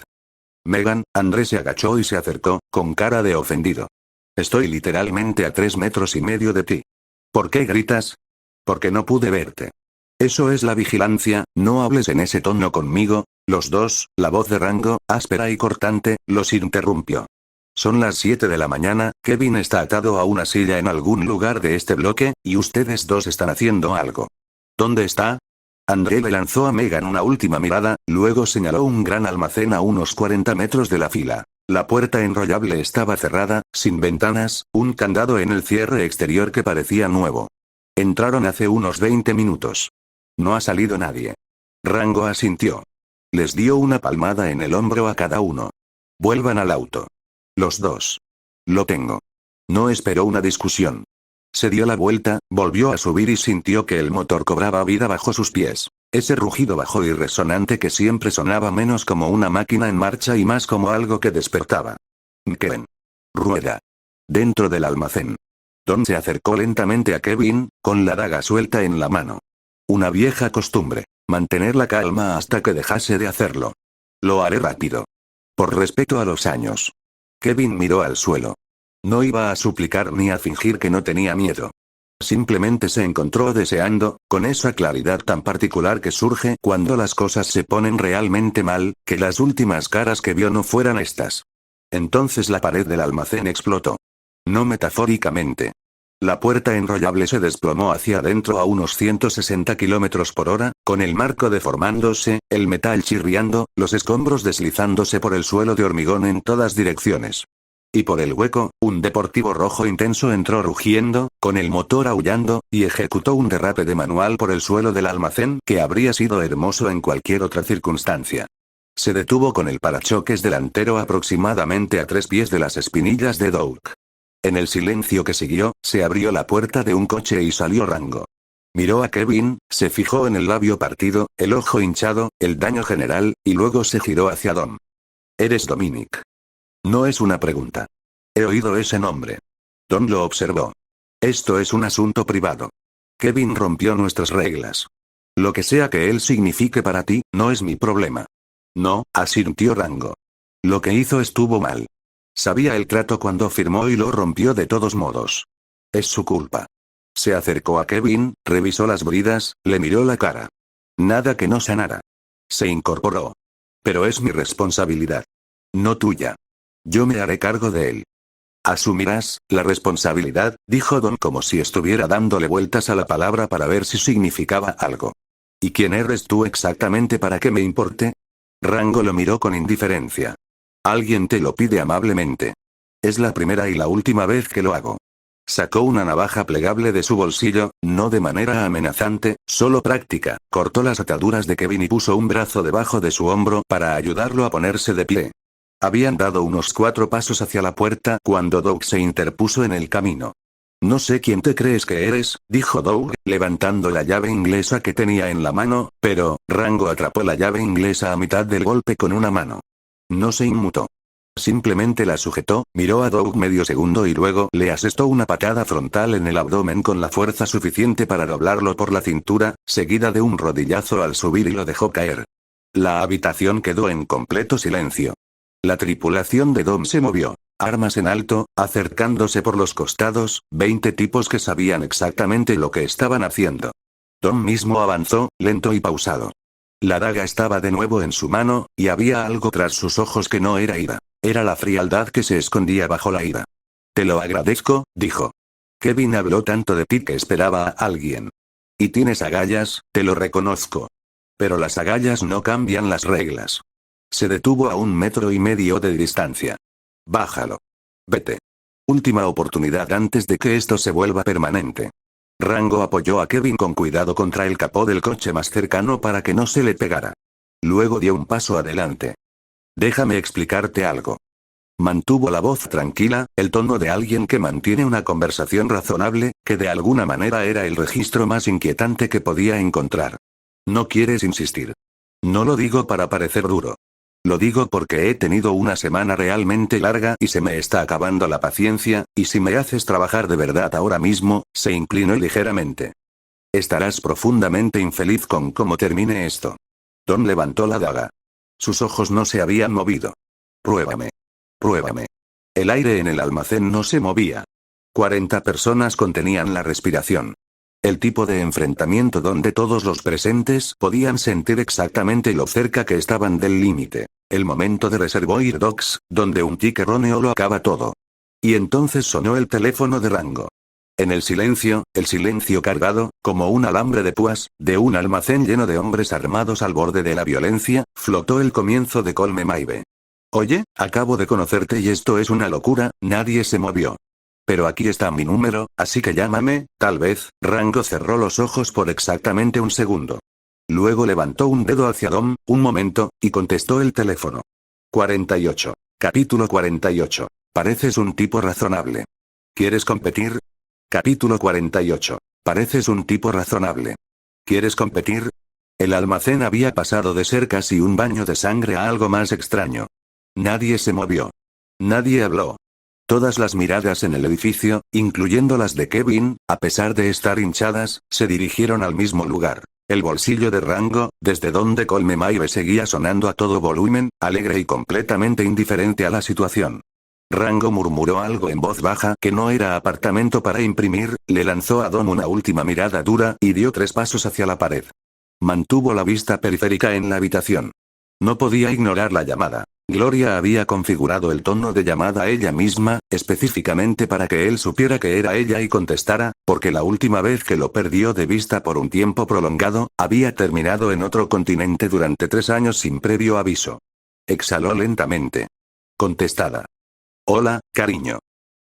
Megan, André se agachó y se acercó, con cara de ofendido. Estoy literalmente a 3,5 metros de ti. ¿Por qué gritas? Porque no pude verte. Eso es la vigilancia, no hables en ese tono conmigo. Los dos, la voz de Rango, áspera y cortante, los interrumpió. Son las 7 de la mañana, Kevin está atado a una silla en algún lugar de este bloque, y ustedes dos están haciendo algo. ¿Dónde está? André le lanzó a Megan una última mirada, luego señaló un gran almacén a unos 40 metros de la fila. La puerta enrollable estaba cerrada, sin ventanas, un candado en el cierre exterior que parecía nuevo. Entraron hace unos 20 minutos. No ha salido nadie. Rango asintió. Les dio una palmada en el hombro a cada uno. Vuelvan al auto. Los dos. Lo tengo. No esperó una discusión. Se dio la vuelta, volvió a subir y sintió que el motor cobraba vida bajo sus pies. Ese rugido bajo y resonante que siempre sonaba menos como una máquina en marcha y más como algo que despertaba. Kevin. Rueda. Dentro del almacén. Don se acercó lentamente a Kevin, con la daga suelta en la mano. Una vieja costumbre. Mantener la calma hasta que dejase de hacerlo. Lo haré rápido. Por respeto a los años. Kevin miró al suelo. No iba a suplicar ni a fingir que no tenía miedo. Simplemente se encontró deseando, con esa claridad tan particular que surge cuando las cosas se ponen realmente mal, que las últimas caras que vio no fueran estas. Entonces la pared del almacén explotó. No metafóricamente. La puerta enrollable se desplomó hacia adentro a unos 160 kilómetros por hora, con el marco deformándose, el metal chirriando, los escombros deslizándose por el suelo de hormigón en todas direcciones. Y por el hueco, un deportivo rojo intenso entró rugiendo, con el motor aullando, y ejecutó un derrape de manual por el suelo del almacén que habría sido hermoso en cualquier otra circunstancia. Se detuvo con el parachoques delantero aproximadamente a 3 pies de las espinillas de Doug. En el silencio que siguió, se abrió la puerta de un coche y salió Rango. Miró a Kevin, se fijó en el labio partido, el ojo hinchado, el daño general, y luego se giró hacia Dom. ¿Eres Dominic? No es una pregunta. He oído ese nombre. Don lo observó. Esto es un asunto privado. Kevin rompió nuestras reglas. Lo que sea que él signifique para ti, no es mi problema. No, asintió Rango. Lo que hizo estuvo mal. Sabía el trato cuando firmó y lo rompió de todos modos. Es su culpa. Se acercó a Kevin, revisó las bridas, le miró la cara. Nada que no sanara. Se incorporó. Pero es mi responsabilidad. No tuya. Yo me haré cargo de él. Asumirás la responsabilidad, dijo Don como si estuviera dándole vueltas a la palabra para ver si significaba algo. ¿Y quién eres tú exactamente para que me importe? Rango lo miró con indiferencia. Alguien te lo pide amablemente. Es la primera y la última vez que lo hago. Sacó una navaja plegable de su bolsillo, no de manera amenazante, solo práctica, cortó las ataduras de Kevin y puso un brazo debajo de su hombro para ayudarlo a ponerse de pie. Habían dado unos 4 pasos hacia la puerta cuando Doug se interpuso en el camino. No sé quién te crees que eres, dijo Doug, levantando la llave inglesa que tenía en la mano, pero Rango atrapó la llave inglesa a mitad del golpe con una mano. No se inmutó. Simplemente la sujetó, miró a Doug medio segundo y luego le asestó una patada frontal en el abdomen con la fuerza suficiente para doblarlo por la cintura, seguida de un rodillazo al subir y lo dejó caer. La habitación quedó en completo silencio. La tripulación de Dom se movió, armas en alto, acercándose por los costados, 20 tipos que sabían exactamente lo que estaban haciendo. Dom mismo avanzó, lento y pausado. La daga estaba de nuevo en su mano, y había algo tras sus ojos que no era ira. Era la frialdad que se escondía bajo la ira. Te lo agradezco, dijo. Kevin habló tanto de ti que esperaba a alguien. Y tienes agallas, te lo reconozco. Pero las agallas no cambian las reglas. Se detuvo a 1,5 metros de distancia. Bájalo. Vete. Última oportunidad antes de que esto se vuelva permanente. Rango apoyó a Kevin con cuidado contra el capó del coche más cercano para que no se le pegara. Luego dio un paso adelante. Déjame explicarte algo. Mantuvo la voz tranquila, el tono de alguien que mantiene una conversación razonable, que de alguna manera era el registro más inquietante que podía encontrar. No quieres insistir. No lo digo para parecer duro. Lo digo porque he tenido una semana realmente larga y se me está acabando la paciencia, y si me haces trabajar de verdad ahora mismo, se inclinó ligeramente. Estarás profundamente infeliz con cómo termine esto. Don levantó la daga. Sus ojos no se habían movido. Pruébame. Pruébame. El aire en el almacén no se movía. 40 personas contenían la respiración. El tipo de enfrentamiento donde todos los presentes podían sentir exactamente lo cerca que estaban del límite. El momento de Reservoir Dogs, donde un tic erróneo lo acaba todo. Y entonces sonó el teléfono de Rango. En el silencio cargado, como un alambre de púas, de un almacén lleno de hombres armados al borde de la violencia, flotó el comienzo de Colme Maive. Oye, acabo de conocerte y esto es una locura, nadie se movió. Pero aquí está mi número, así que llámame, tal vez. Rango cerró los ojos por exactamente un segundo. Luego levantó un dedo hacia Dom, un momento, y contestó el teléfono. 48. Capítulo 48. Pareces un tipo razonable. ¿Quieres competir? Capítulo 48. Pareces un tipo razonable. ¿Quieres competir? El almacén había pasado de ser casi un baño de sangre a algo más extraño. Nadie se movió. Nadie habló. Todas las miradas en el edificio, incluyendo las de Kevin, a pesar de estar hinchadas, se dirigieron al mismo lugar. El bolsillo de Rango, desde donde Colme Maive seguía sonando a todo volumen, alegre y completamente indiferente a la situación. Rango murmuró algo en voz baja que no era apartamento para imprimir, le lanzó a Dom una última mirada dura y dio 3 pasos hacia la pared. Mantuvo la vista periférica en la habitación. No podía ignorar la llamada. Gloria había configurado el tono de llamada a ella misma, específicamente para que él supiera que era ella y contestara, porque la última vez que lo perdió de vista por un tiempo prolongado, había terminado en otro continente durante 3 años sin previo aviso. Exhaló lentamente. Contestada. Hola, cariño.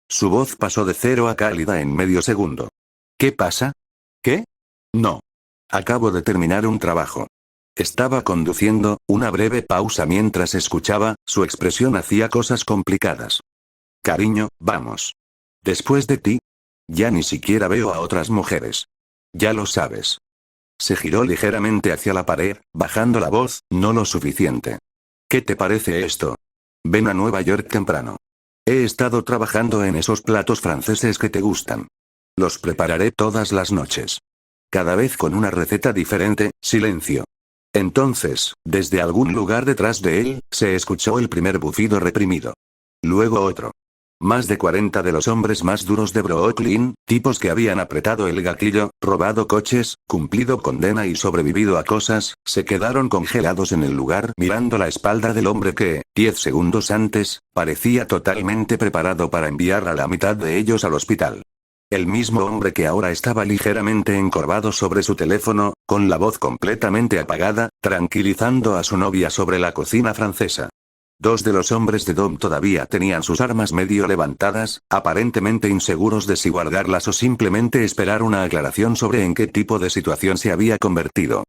Su voz pasó de cero a cálida en medio segundo. ¿Qué pasa? ¿Qué? No. Acabo de terminar un trabajo. Estaba conduciendo, una breve pausa mientras escuchaba, su expresión hacía cosas complicadas. Cariño, vamos. Después de ti. Ya ni siquiera veo a otras mujeres. Ya lo sabes. Se giró ligeramente hacia la pared, bajando la voz, no lo suficiente. ¿Qué te parece esto? Ven a Nueva York temprano. He estado trabajando en esos platos franceses que te gustan. Los prepararé todas las noches. Cada vez con una receta diferente. Silencio. Entonces, desde algún lugar detrás de él, se escuchó el primer bufido reprimido. Luego otro. Más de 40 de los hombres más duros de Brooklyn, tipos que habían apretado el gatillo, robado coches, cumplido condena y sobrevivido a cosas, se quedaron congelados en el lugar mirando la espalda del hombre que, 10 segundos antes, parecía totalmente preparado para enviar a la mitad de ellos al hospital. El mismo hombre que ahora estaba ligeramente encorvado sobre su teléfono, con la voz completamente apagada, tranquilizando a su novia sobre la cocina francesa. 2 de los hombres de Dom todavía tenían sus armas medio levantadas, aparentemente inseguros de si guardarlas o simplemente esperar una aclaración sobre en qué tipo de situación se había convertido.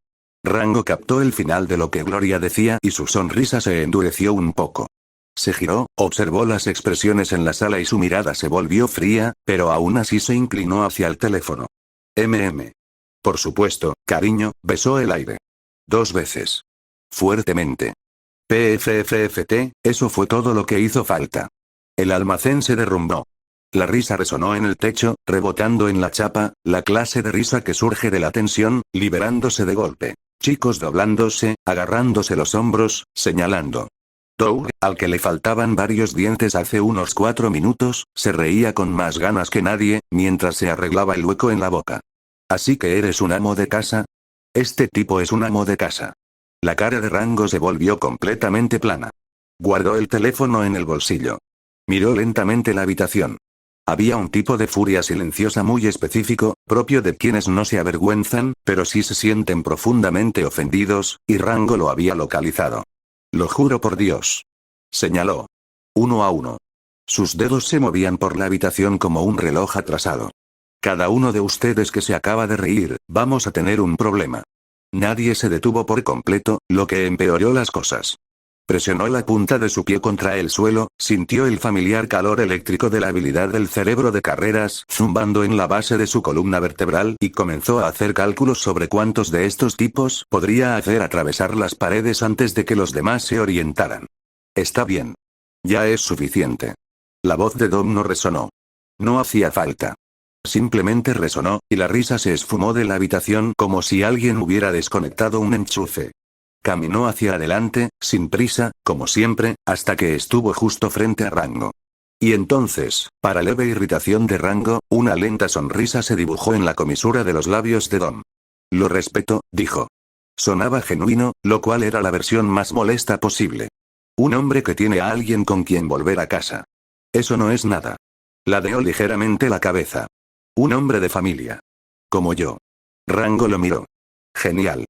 Rango captó el final de lo que Gloria decía y su sonrisa se endureció un poco. Se giró, observó las expresiones en la sala y su mirada se volvió fría, pero aún así se inclinó hacia el teléfono. Por supuesto, cariño, besó el aire. 2 veces. Fuertemente. PFFFT, eso fue todo lo que hizo falta. El almacén se derrumbó. La risa resonó en el techo, rebotando en la chapa, la clase de risa que surge de la tensión, liberándose de golpe. Chicos doblándose, agarrándose los hombros, señalando. Doug, al que le faltaban varios dientes hace unos 4 minutos, se reía con más ganas que nadie, mientras se arreglaba el hueco en la boca. ¿Así que eres un amo de casa? Este tipo es un amo de casa. La cara de Rango se volvió completamente plana. Guardó el teléfono en el bolsillo. Miró lentamente la habitación. Había un tipo de furia silenciosa muy específico, propio de quienes no se avergüenzan, pero sí se sienten profundamente ofendidos, y Rango lo había localizado. Lo juro por Dios. Señaló. 1 a 1. Sus dedos se movían por la habitación como un reloj atrasado. Cada uno de ustedes que se acaba de reír, vamos a tener un problema. Nadie se detuvo por completo, lo que empeoró las cosas. Presionó la punta de su pie contra el suelo, sintió el familiar calor eléctrico de la habilidad del cerebro de carreras zumbando en la base de su columna vertebral y comenzó a hacer cálculos sobre cuántos de estos tipos podría hacer atravesar las paredes antes de que los demás se orientaran. Está bien. Ya es suficiente. La voz de Dom no resonó. No hacía falta. Simplemente resonó, y la risa se esfumó de la habitación como si alguien hubiera desconectado un enchufe. Caminó hacia adelante, sin prisa, como siempre, hasta que estuvo justo frente a Rango. Y entonces, para leve irritación de Rango, una lenta sonrisa se dibujó en la comisura de los labios de Dom. Lo respeto, dijo. Sonaba genuino, lo cual era la versión más molesta posible. Un hombre que tiene a alguien con quien volver a casa. Eso no es nada. Ladeó ligeramente la cabeza. Un hombre de familia. Como yo. Rango lo miró. Genial.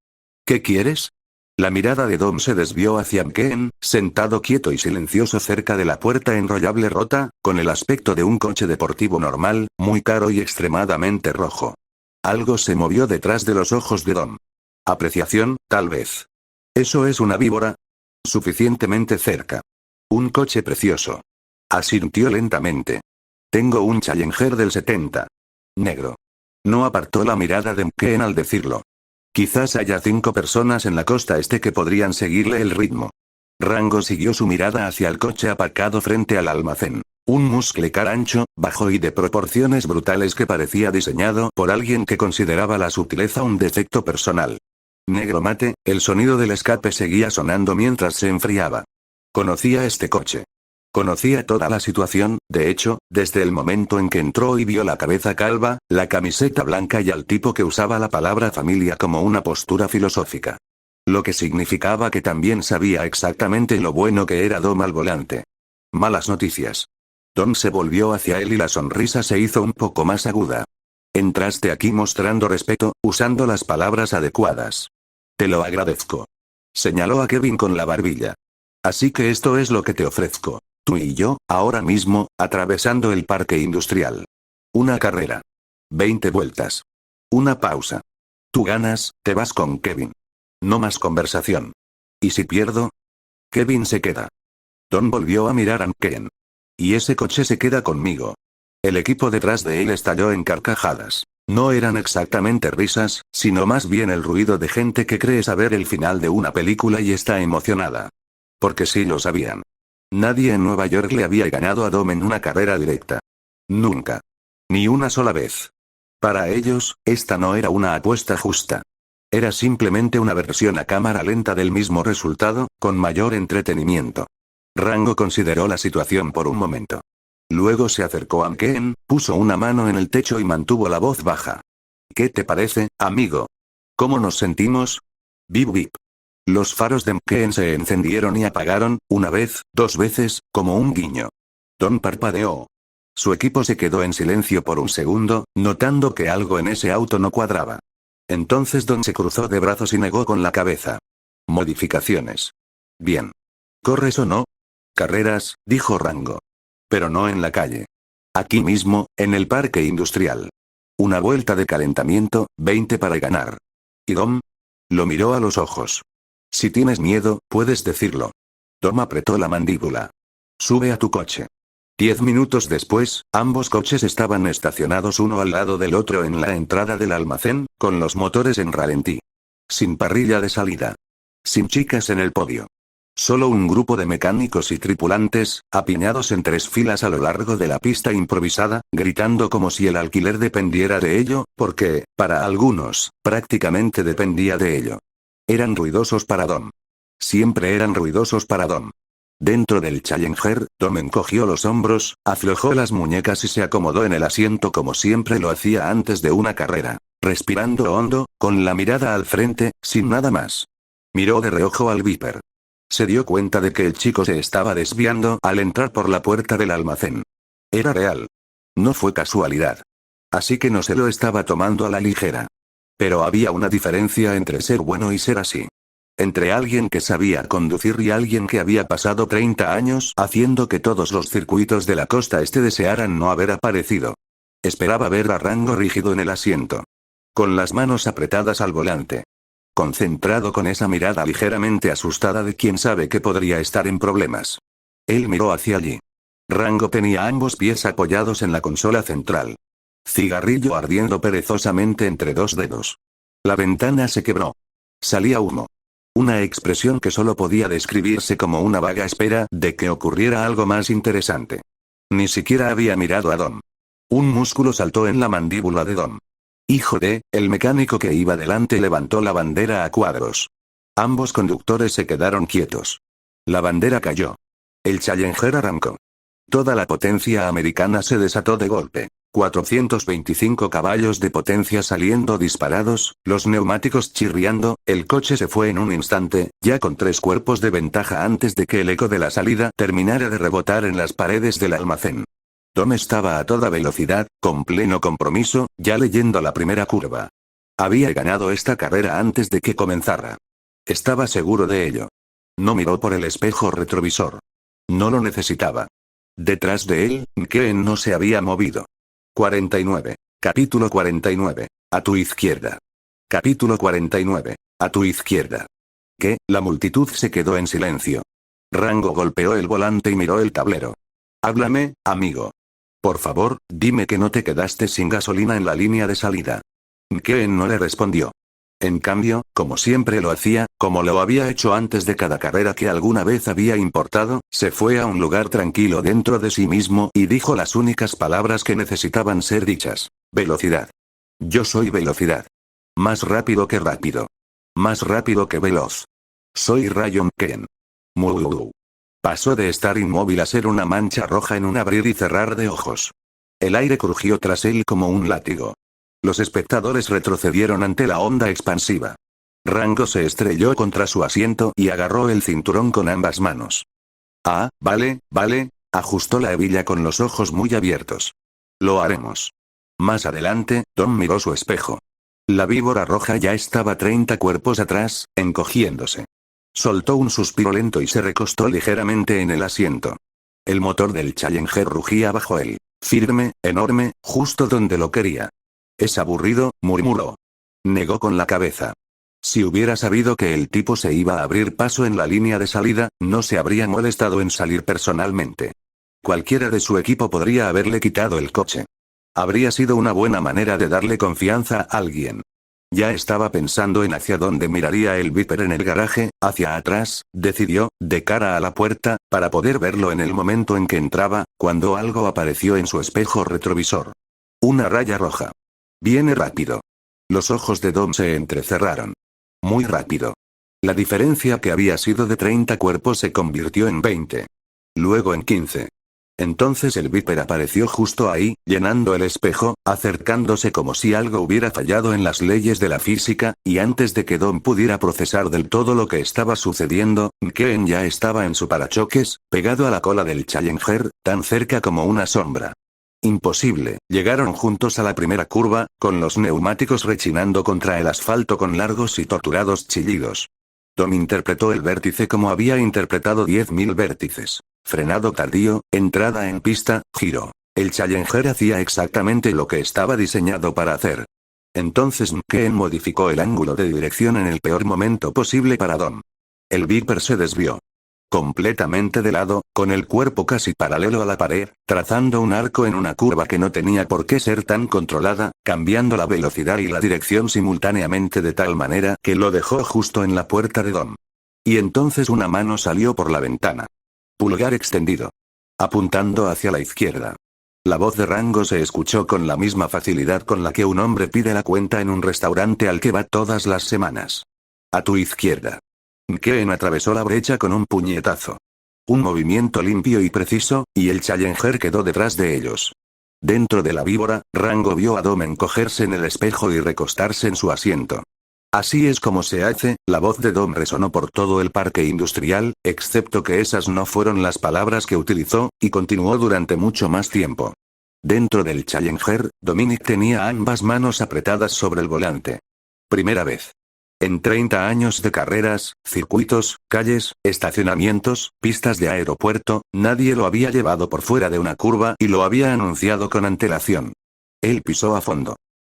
¿Qué quieres? La mirada de Dom se desvió hacia Ken, sentado quieto y silencioso cerca de la puerta enrollable rota, con el aspecto de un coche deportivo normal, muy caro y extremadamente rojo. Algo se movió detrás de los ojos de Dom. Apreciación, tal vez. ¿Eso es una víbora? Suficientemente cerca. Un coche precioso. Asintió lentamente. Tengo un Challenger del 70. Negro. No apartó la mirada de Ken al decirlo. Quizás haya 5 personas en la costa este que podrían seguirle el ritmo. Rango siguió su mirada hacia el coche aparcado frente al almacén. Un muscle car ancho, bajo y de proporciones brutales que parecía diseñado por alguien que consideraba la sutileza un defecto personal. Negro mate, el sonido del escape seguía sonando mientras se enfriaba. Conocía este coche. Conocía toda la situación, de hecho, desde el momento en que entró y vio la cabeza calva, la camiseta blanca y al tipo que usaba la palabra familia como una postura filosófica. Lo que significaba que también sabía exactamente lo bueno que era Dom al volante. Malas noticias. Dom se volvió hacia él y la sonrisa se hizo un poco más aguda. Entraste aquí mostrando respeto, usando las palabras adecuadas. Te lo agradezco. Señaló a Kevin con la barbilla. Así que esto es lo que te ofrezco. Tú y yo, ahora mismo, atravesando el parque industrial. Una carrera. 20 vueltas. Una pausa. Tú ganas, te vas con Kevin. No más conversación. ¿Y si pierdo? Kevin se queda. Don volvió a mirar a Ken. Y ese coche se queda conmigo. El equipo detrás de él estalló en carcajadas. No eran exactamente risas, sino más bien el ruido de gente que cree saber el final de una película y está emocionada. Porque sí lo sabían. Nadie en Nueva York le había ganado a Dom en una carrera directa. Nunca. Ni una sola vez. Para ellos, esta no era una apuesta justa. Era simplemente una versión a cámara lenta del mismo resultado, con mayor entretenimiento. Rango consideró la situación por un momento. Luego se acercó a Ken, puso una mano en el techo y mantuvo la voz baja. ¿Qué te parece, amigo? ¿Cómo nos sentimos? Bip bip. Los faros de Ken se encendieron y apagaron, una vez, 2 veces, como un guiño. Don parpadeó. Su equipo se quedó en silencio por un segundo, notando que algo en ese auto no cuadraba. Entonces Don se cruzó de brazos y negó con la cabeza. Modificaciones. Bien. ¿Corres o no? Carreras, dijo Rango. Pero no en la calle. Aquí mismo, en el parque industrial. Una vuelta de calentamiento, 20 para ganar. ¿Y Dom? Lo miró a los ojos. Si tienes miedo, puedes decirlo. Dom apretó la mandíbula. Sube a tu coche. 10 minutos después, ambos coches estaban estacionados uno al lado del otro en la entrada del almacén, con los motores en ralentí. Sin parrilla de salida. Sin chicas en el podio. Solo un grupo de mecánicos y tripulantes, apiñados en 3 filas a lo largo de la pista improvisada, gritando como si el alquiler dependiera de ello, porque, para algunos, prácticamente dependía de ello. Eran ruidosos para Dom. Siempre eran ruidosos para Dom. Dentro del Challenger, Dom encogió los hombros, aflojó las muñecas y se acomodó en el asiento como siempre lo hacía antes de una carrera, respirando hondo, con la mirada al frente, sin nada más. Miró de reojo al Viper. Se dio cuenta de que el chico se estaba desviando al entrar por la puerta del almacén. Era real. No fue casualidad. Así que no se lo estaba tomando a la ligera. Pero había una diferencia entre ser bueno y ser así. Entre alguien que sabía conducir y alguien que había pasado 30 años haciendo que todos los circuitos de la costa este desearan no haber aparecido. Esperaba ver a Rango rígido en el asiento. Con las manos apretadas al volante. Concentrado con esa mirada ligeramente asustada de quien sabe que podría estar en problemas. Él miró hacia allí. Rango tenía ambos pies apoyados en la consola central. Cigarrillo ardiendo perezosamente entre 2 dedos. La ventana se quebró. Salía humo. Una expresión que solo podía describirse como una vaga espera de que ocurriera algo más interesante. Ni siquiera había mirado a Dom. Un músculo saltó en la mandíbula de Dom. Hijo de, el mecánico que iba delante levantó la bandera a cuadros. Ambos conductores se quedaron quietos. La bandera cayó. El Challenger arrancó. Toda la potencia americana se desató de golpe. 425 caballos de potencia saliendo disparados, los neumáticos chirriando, el coche se fue en un instante, ya con 3 cuerpos de ventaja antes de que el eco de la salida terminara de rebotar en las paredes del almacén. Dom estaba a toda velocidad, con pleno compromiso, ya leyendo la primera curva. Había ganado esta carrera antes de que comenzara. Estaba seguro de ello. No miró por el espejo retrovisor. No lo necesitaba. Detrás de él, Keen no se había movido. 49. Capítulo 49. A tu izquierda. Capítulo 49. A tu izquierda. ¿Qué? La multitud se quedó en silencio. Rango golpeó el volante y miró el tablero. Háblame, amigo. Por favor, dime que no te quedaste sin gasolina en la línea de salida. Keen no le respondió. En cambio, como siempre lo hacía, como lo había hecho antes de cada carrera que alguna vez había importado, se fue a un lugar tranquilo dentro de sí mismo y dijo las únicas palabras que necesitaban ser dichas. Velocidad. Yo soy velocidad. Más rápido que rápido. Más rápido que veloz. Soy Ryan Keen. Mu. Pasó de estar inmóvil a ser una mancha roja en un abrir y cerrar de ojos. El aire crujió tras él como un látigo. Los espectadores retrocedieron ante la onda expansiva. Rango se estrelló contra su asiento y agarró el cinturón con ambas manos. Ah, vale, ajustó la hebilla con los ojos muy abiertos. Lo haremos. Más adelante, Tom miró su espejo. La víbora roja ya estaba 30 cuerpos atrás, encogiéndose. Soltó un suspiro lento y se recostó ligeramente en el asiento. El motor del Challenger rugía bajo él, firme, enorme, justo donde lo quería. Es aburrido, murmuró. Negó con la cabeza. Si hubiera sabido que el tipo se iba a abrir paso en la línea de salida, no se habría molestado en salir personalmente. Cualquiera de su equipo podría haberle quitado el coche. Habría sido una buena manera de darle confianza a alguien. Ya estaba pensando en hacia dónde miraría el Viper en el garaje, hacia atrás, decidió, de cara a la puerta, para poder verlo en el momento en que entraba, cuando algo apareció en su espejo retrovisor. Una raya roja. Viene rápido. Los ojos de Dom se entrecerraron. Muy rápido. La diferencia que había sido de 30 cuerpos se convirtió en 20. Luego en 15. Entonces el Viper apareció justo ahí, llenando el espejo, acercándose como si algo hubiera fallado en las leyes de la física, y antes de que Dom pudiera procesar del todo lo que estaba sucediendo, Keen ya estaba en su parachoques, pegado a la cola del Challenger, tan cerca como una sombra. Imposible, llegaron juntos a la primera curva, con los neumáticos rechinando contra el asfalto con largos y torturados chillidos. Tom interpretó el vértice como había interpretado 10.000 vértices. Frenado tardío, entrada en pista, giro. El Challenger hacía exactamente lo que estaba diseñado para hacer. Entonces Keen modificó el ángulo de dirección en el peor momento posible para Dom. El Viper se desvió. Completamente de lado, con el cuerpo casi paralelo a la pared, trazando un arco en una curva que no tenía por qué ser tan controlada, cambiando la velocidad y la dirección simultáneamente de tal manera que lo dejó justo en la puerta de Dom. Y entonces una mano salió por la ventana. Pulgar extendido. Apuntando hacia la izquierda. La voz de Rango se escuchó con la misma facilidad con la que un hombre pide la cuenta en un restaurante al que va todas las semanas. A tu izquierda. Keen atravesó la brecha con un puñetazo. Un movimiento limpio y preciso, y el Challenger quedó detrás de ellos. Dentro de la víbora, Rango vio a Dom encogerse en el espejo y recostarse en su asiento. Así es como se hace, la voz de Dom resonó por todo el parque industrial, excepto que esas no fueron las palabras que utilizó, y continuó durante mucho más tiempo. Dentro del Challenger, Dominic tenía ambas manos apretadas sobre el volante. Primera vez. En 30 años de carreras, circuitos, calles, estacionamientos, pistas de aeropuerto, nadie lo había llevado por fuera de una curva y lo había anunciado con antelación. Él pisó a fondo.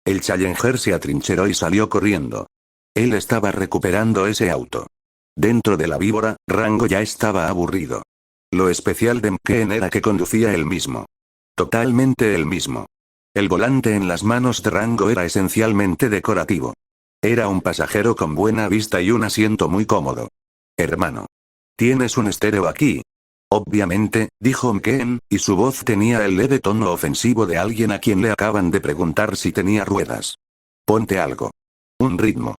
El Challenger se atrincheró y salió corriendo. Él estaba recuperando ese auto. Dentro de la víbora, Rango ya estaba aburrido. Lo especial de Keen era que conducía él mismo. Totalmente él mismo. El volante en las manos de Rango era esencialmente decorativo. Era un pasajero con buena vista y un asiento muy cómodo. Hermano. ¿Tienes un estéreo aquí? Obviamente, dijo Keen, y su voz tenía el leve tono ofensivo de alguien a quien le acaban de preguntar si tenía ruedas. Ponte algo. Un ritmo.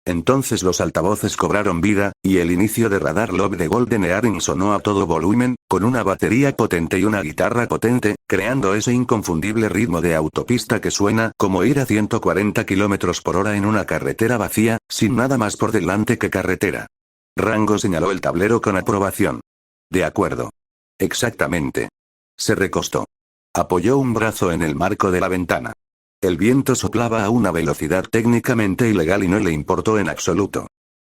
Entonces los altavoces cobraron vida, y el inicio de Radar Love de Golden Earring sonó a todo volumen, con una batería potente y una guitarra potente, creando ese inconfundible ritmo de autopista que suena como ir a 140 km por hora en una carretera vacía, sin nada más por delante que carretera. Rango señaló el tablero con aprobación. De acuerdo. Exactamente. Se recostó. Apoyó un brazo en el marco de la ventana. El viento soplaba a una velocidad técnicamente ilegal y no le importó en absoluto.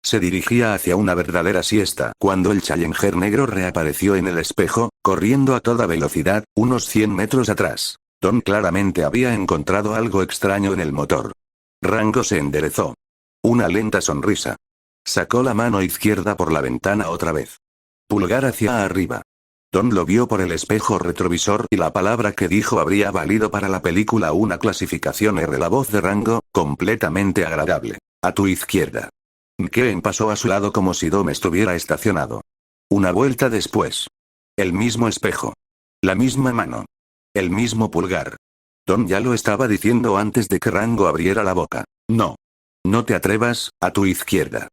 Se dirigía hacia una verdadera siesta cuando el Challenger negro reapareció en el espejo, corriendo a toda velocidad, unos 100 metros atrás. Tom claramente había encontrado algo extraño en el motor. Rango se enderezó. Una lenta sonrisa. Sacó la mano izquierda por la ventana otra vez. Pulgar hacia arriba. Tom lo vio por el espejo retrovisor y la palabra que dijo habría valido para la película una clasificación R. La voz de Rango, completamente agradable. A tu izquierda. Ken pasó a su lado como si Dom estuviera estacionado. Una vuelta después. El mismo espejo. La misma mano. El mismo pulgar. Tom ya lo estaba diciendo antes de que Rango abriera la boca. No. No te atrevas, a tu izquierda.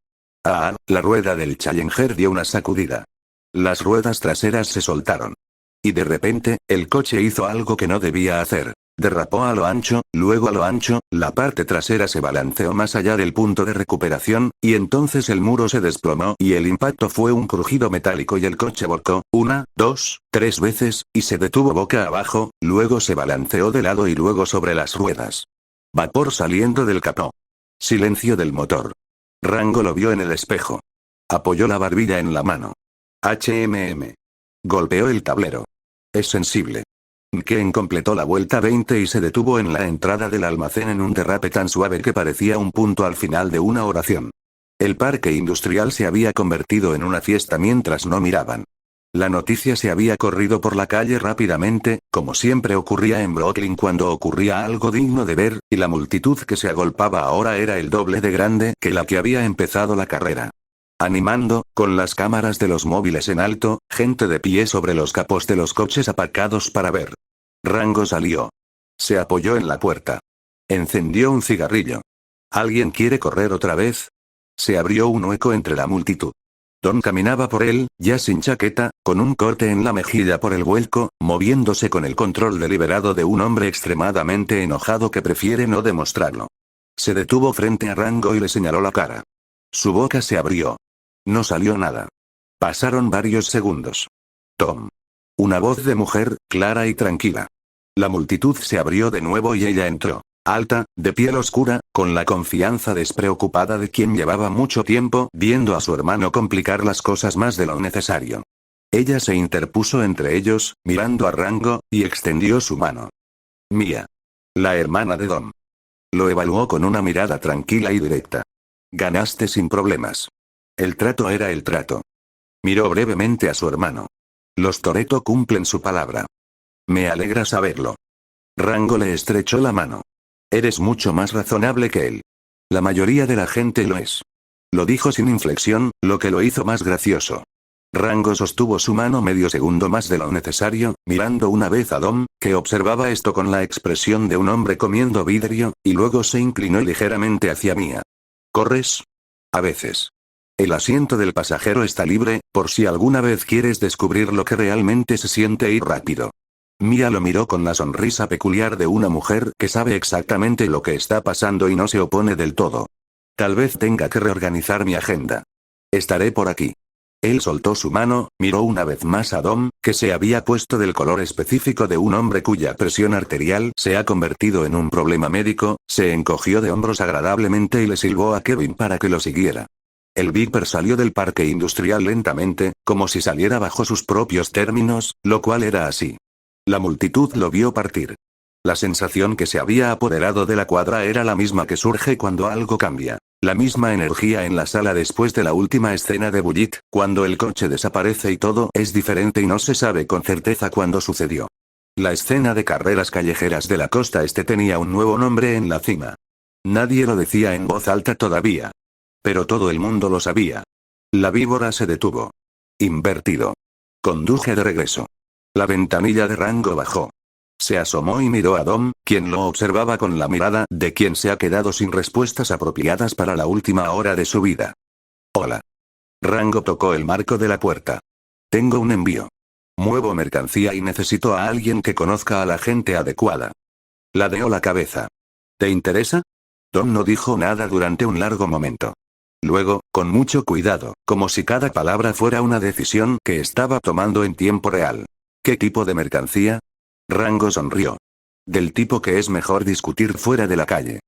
La rueda del Challenger dio una sacudida. Las ruedas traseras se soltaron. Y de repente, el coche hizo algo que no debía hacer. Derrapó a lo ancho, luego a lo ancho, la parte trasera se balanceó más allá del punto de recuperación, y entonces el muro se desplomó y el impacto fue un crujido metálico y el coche volcó, 1, 2, 3 veces, y se detuvo boca abajo, luego se balanceó de lado y luego sobre las ruedas. Vapor saliendo del capó. Silencio del motor. Rango lo vio en el espejo. Apoyó la barbilla en la mano. Golpeó el tablero. Es sensible. Ken completó la vuelta 20 y se detuvo en la entrada del almacén en un derrape tan suave que parecía un punto al final de una oración. El parque industrial se había convertido en una fiesta mientras no miraban. La noticia se había corrido por la calle rápidamente, como siempre ocurría en Brooklyn cuando ocurría algo digno de ver, y la multitud que se agolpaba ahora era el doble de grande que la que había empezado la carrera. Animando, con las cámaras de los móviles en alto, gente de pie sobre los capós de los coches aparcados para ver. Rango salió. Se apoyó en la puerta. Encendió un cigarrillo. ¿Alguien quiere correr otra vez? Se abrió un hueco entre la multitud. Tom caminaba por él, ya sin chaqueta, con un corte en la mejilla por el vuelco, moviéndose con el control deliberado de un hombre extremadamente enojado que prefiere no demostrarlo. Se detuvo frente a Rango y le señaló la cara. Su boca se abrió. No salió nada. Pasaron varios segundos. Tom. Una voz de mujer, clara y tranquila. La multitud se abrió de nuevo y ella entró. Alta, de piel oscura, con la confianza despreocupada de quien llevaba mucho tiempo viendo a su hermano complicar las cosas más de lo necesario. Ella se interpuso entre ellos, mirando a Rango, y extendió su mano. Mia. La hermana de Dom. Lo evaluó con una mirada tranquila y directa. Ganaste sin problemas. El trato era el trato. Miró brevemente a su hermano. Los Toretto cumplen su palabra. Me alegra saberlo. Rango le estrechó la mano. Eres mucho más razonable que él. La mayoría de la gente lo es. Lo dijo sin inflexión, lo que lo hizo más gracioso. Rango sostuvo su mano medio segundo más de lo necesario, mirando una vez a Dom, que observaba esto con la expresión de un hombre comiendo vidrio, y luego se inclinó ligeramente hacia Mia. ¿Corres? A veces. El asiento del pasajero está libre, por si alguna vez quieres descubrir lo que realmente se siente ir rápido. Mia lo miró con la sonrisa peculiar de una mujer que sabe exactamente lo que está pasando y no se opone del todo. Tal vez tenga que reorganizar mi agenda. Estaré por aquí. Él soltó su mano, miró una vez más a Dom, que se había puesto del color específico de un hombre cuya presión arterial se ha convertido en un problema médico, se encogió de hombros agradablemente y le silbó a Kevin para que lo siguiera. El Viper salió del parque industrial lentamente, como si saliera bajo sus propios términos, lo cual era así. La multitud lo vio partir. La sensación que se había apoderado de la cuadra era la misma que surge cuando algo cambia. La misma energía en la sala después de la última escena de Bullitt, cuando el coche desaparece y todo es diferente y no se sabe con certeza cuándo sucedió. La escena de carreras callejeras de la costa este tenía un nuevo nombre en la cima. Nadie lo decía en voz alta todavía. Pero todo el mundo lo sabía. La víbora se detuvo. Invertido. Conduje de regreso. La ventanilla de Rango bajó. Se asomó y miró a Dom, quien lo observaba con la mirada de quien se ha quedado sin respuestas apropiadas para la última hora de su vida. Hola. Rango tocó el marco de la puerta. Tengo un envío. Muevo mercancía y necesito a alguien que conozca a la gente adecuada. Ladeó la cabeza. ¿Te interesa? Dom no dijo nada durante un largo momento. Luego, con mucho cuidado, como si cada palabra fuera una decisión que estaba tomando en tiempo real. ¿Qué tipo de mercancía? Rango sonrió. Del tipo que es mejor discutir fuera de la calle.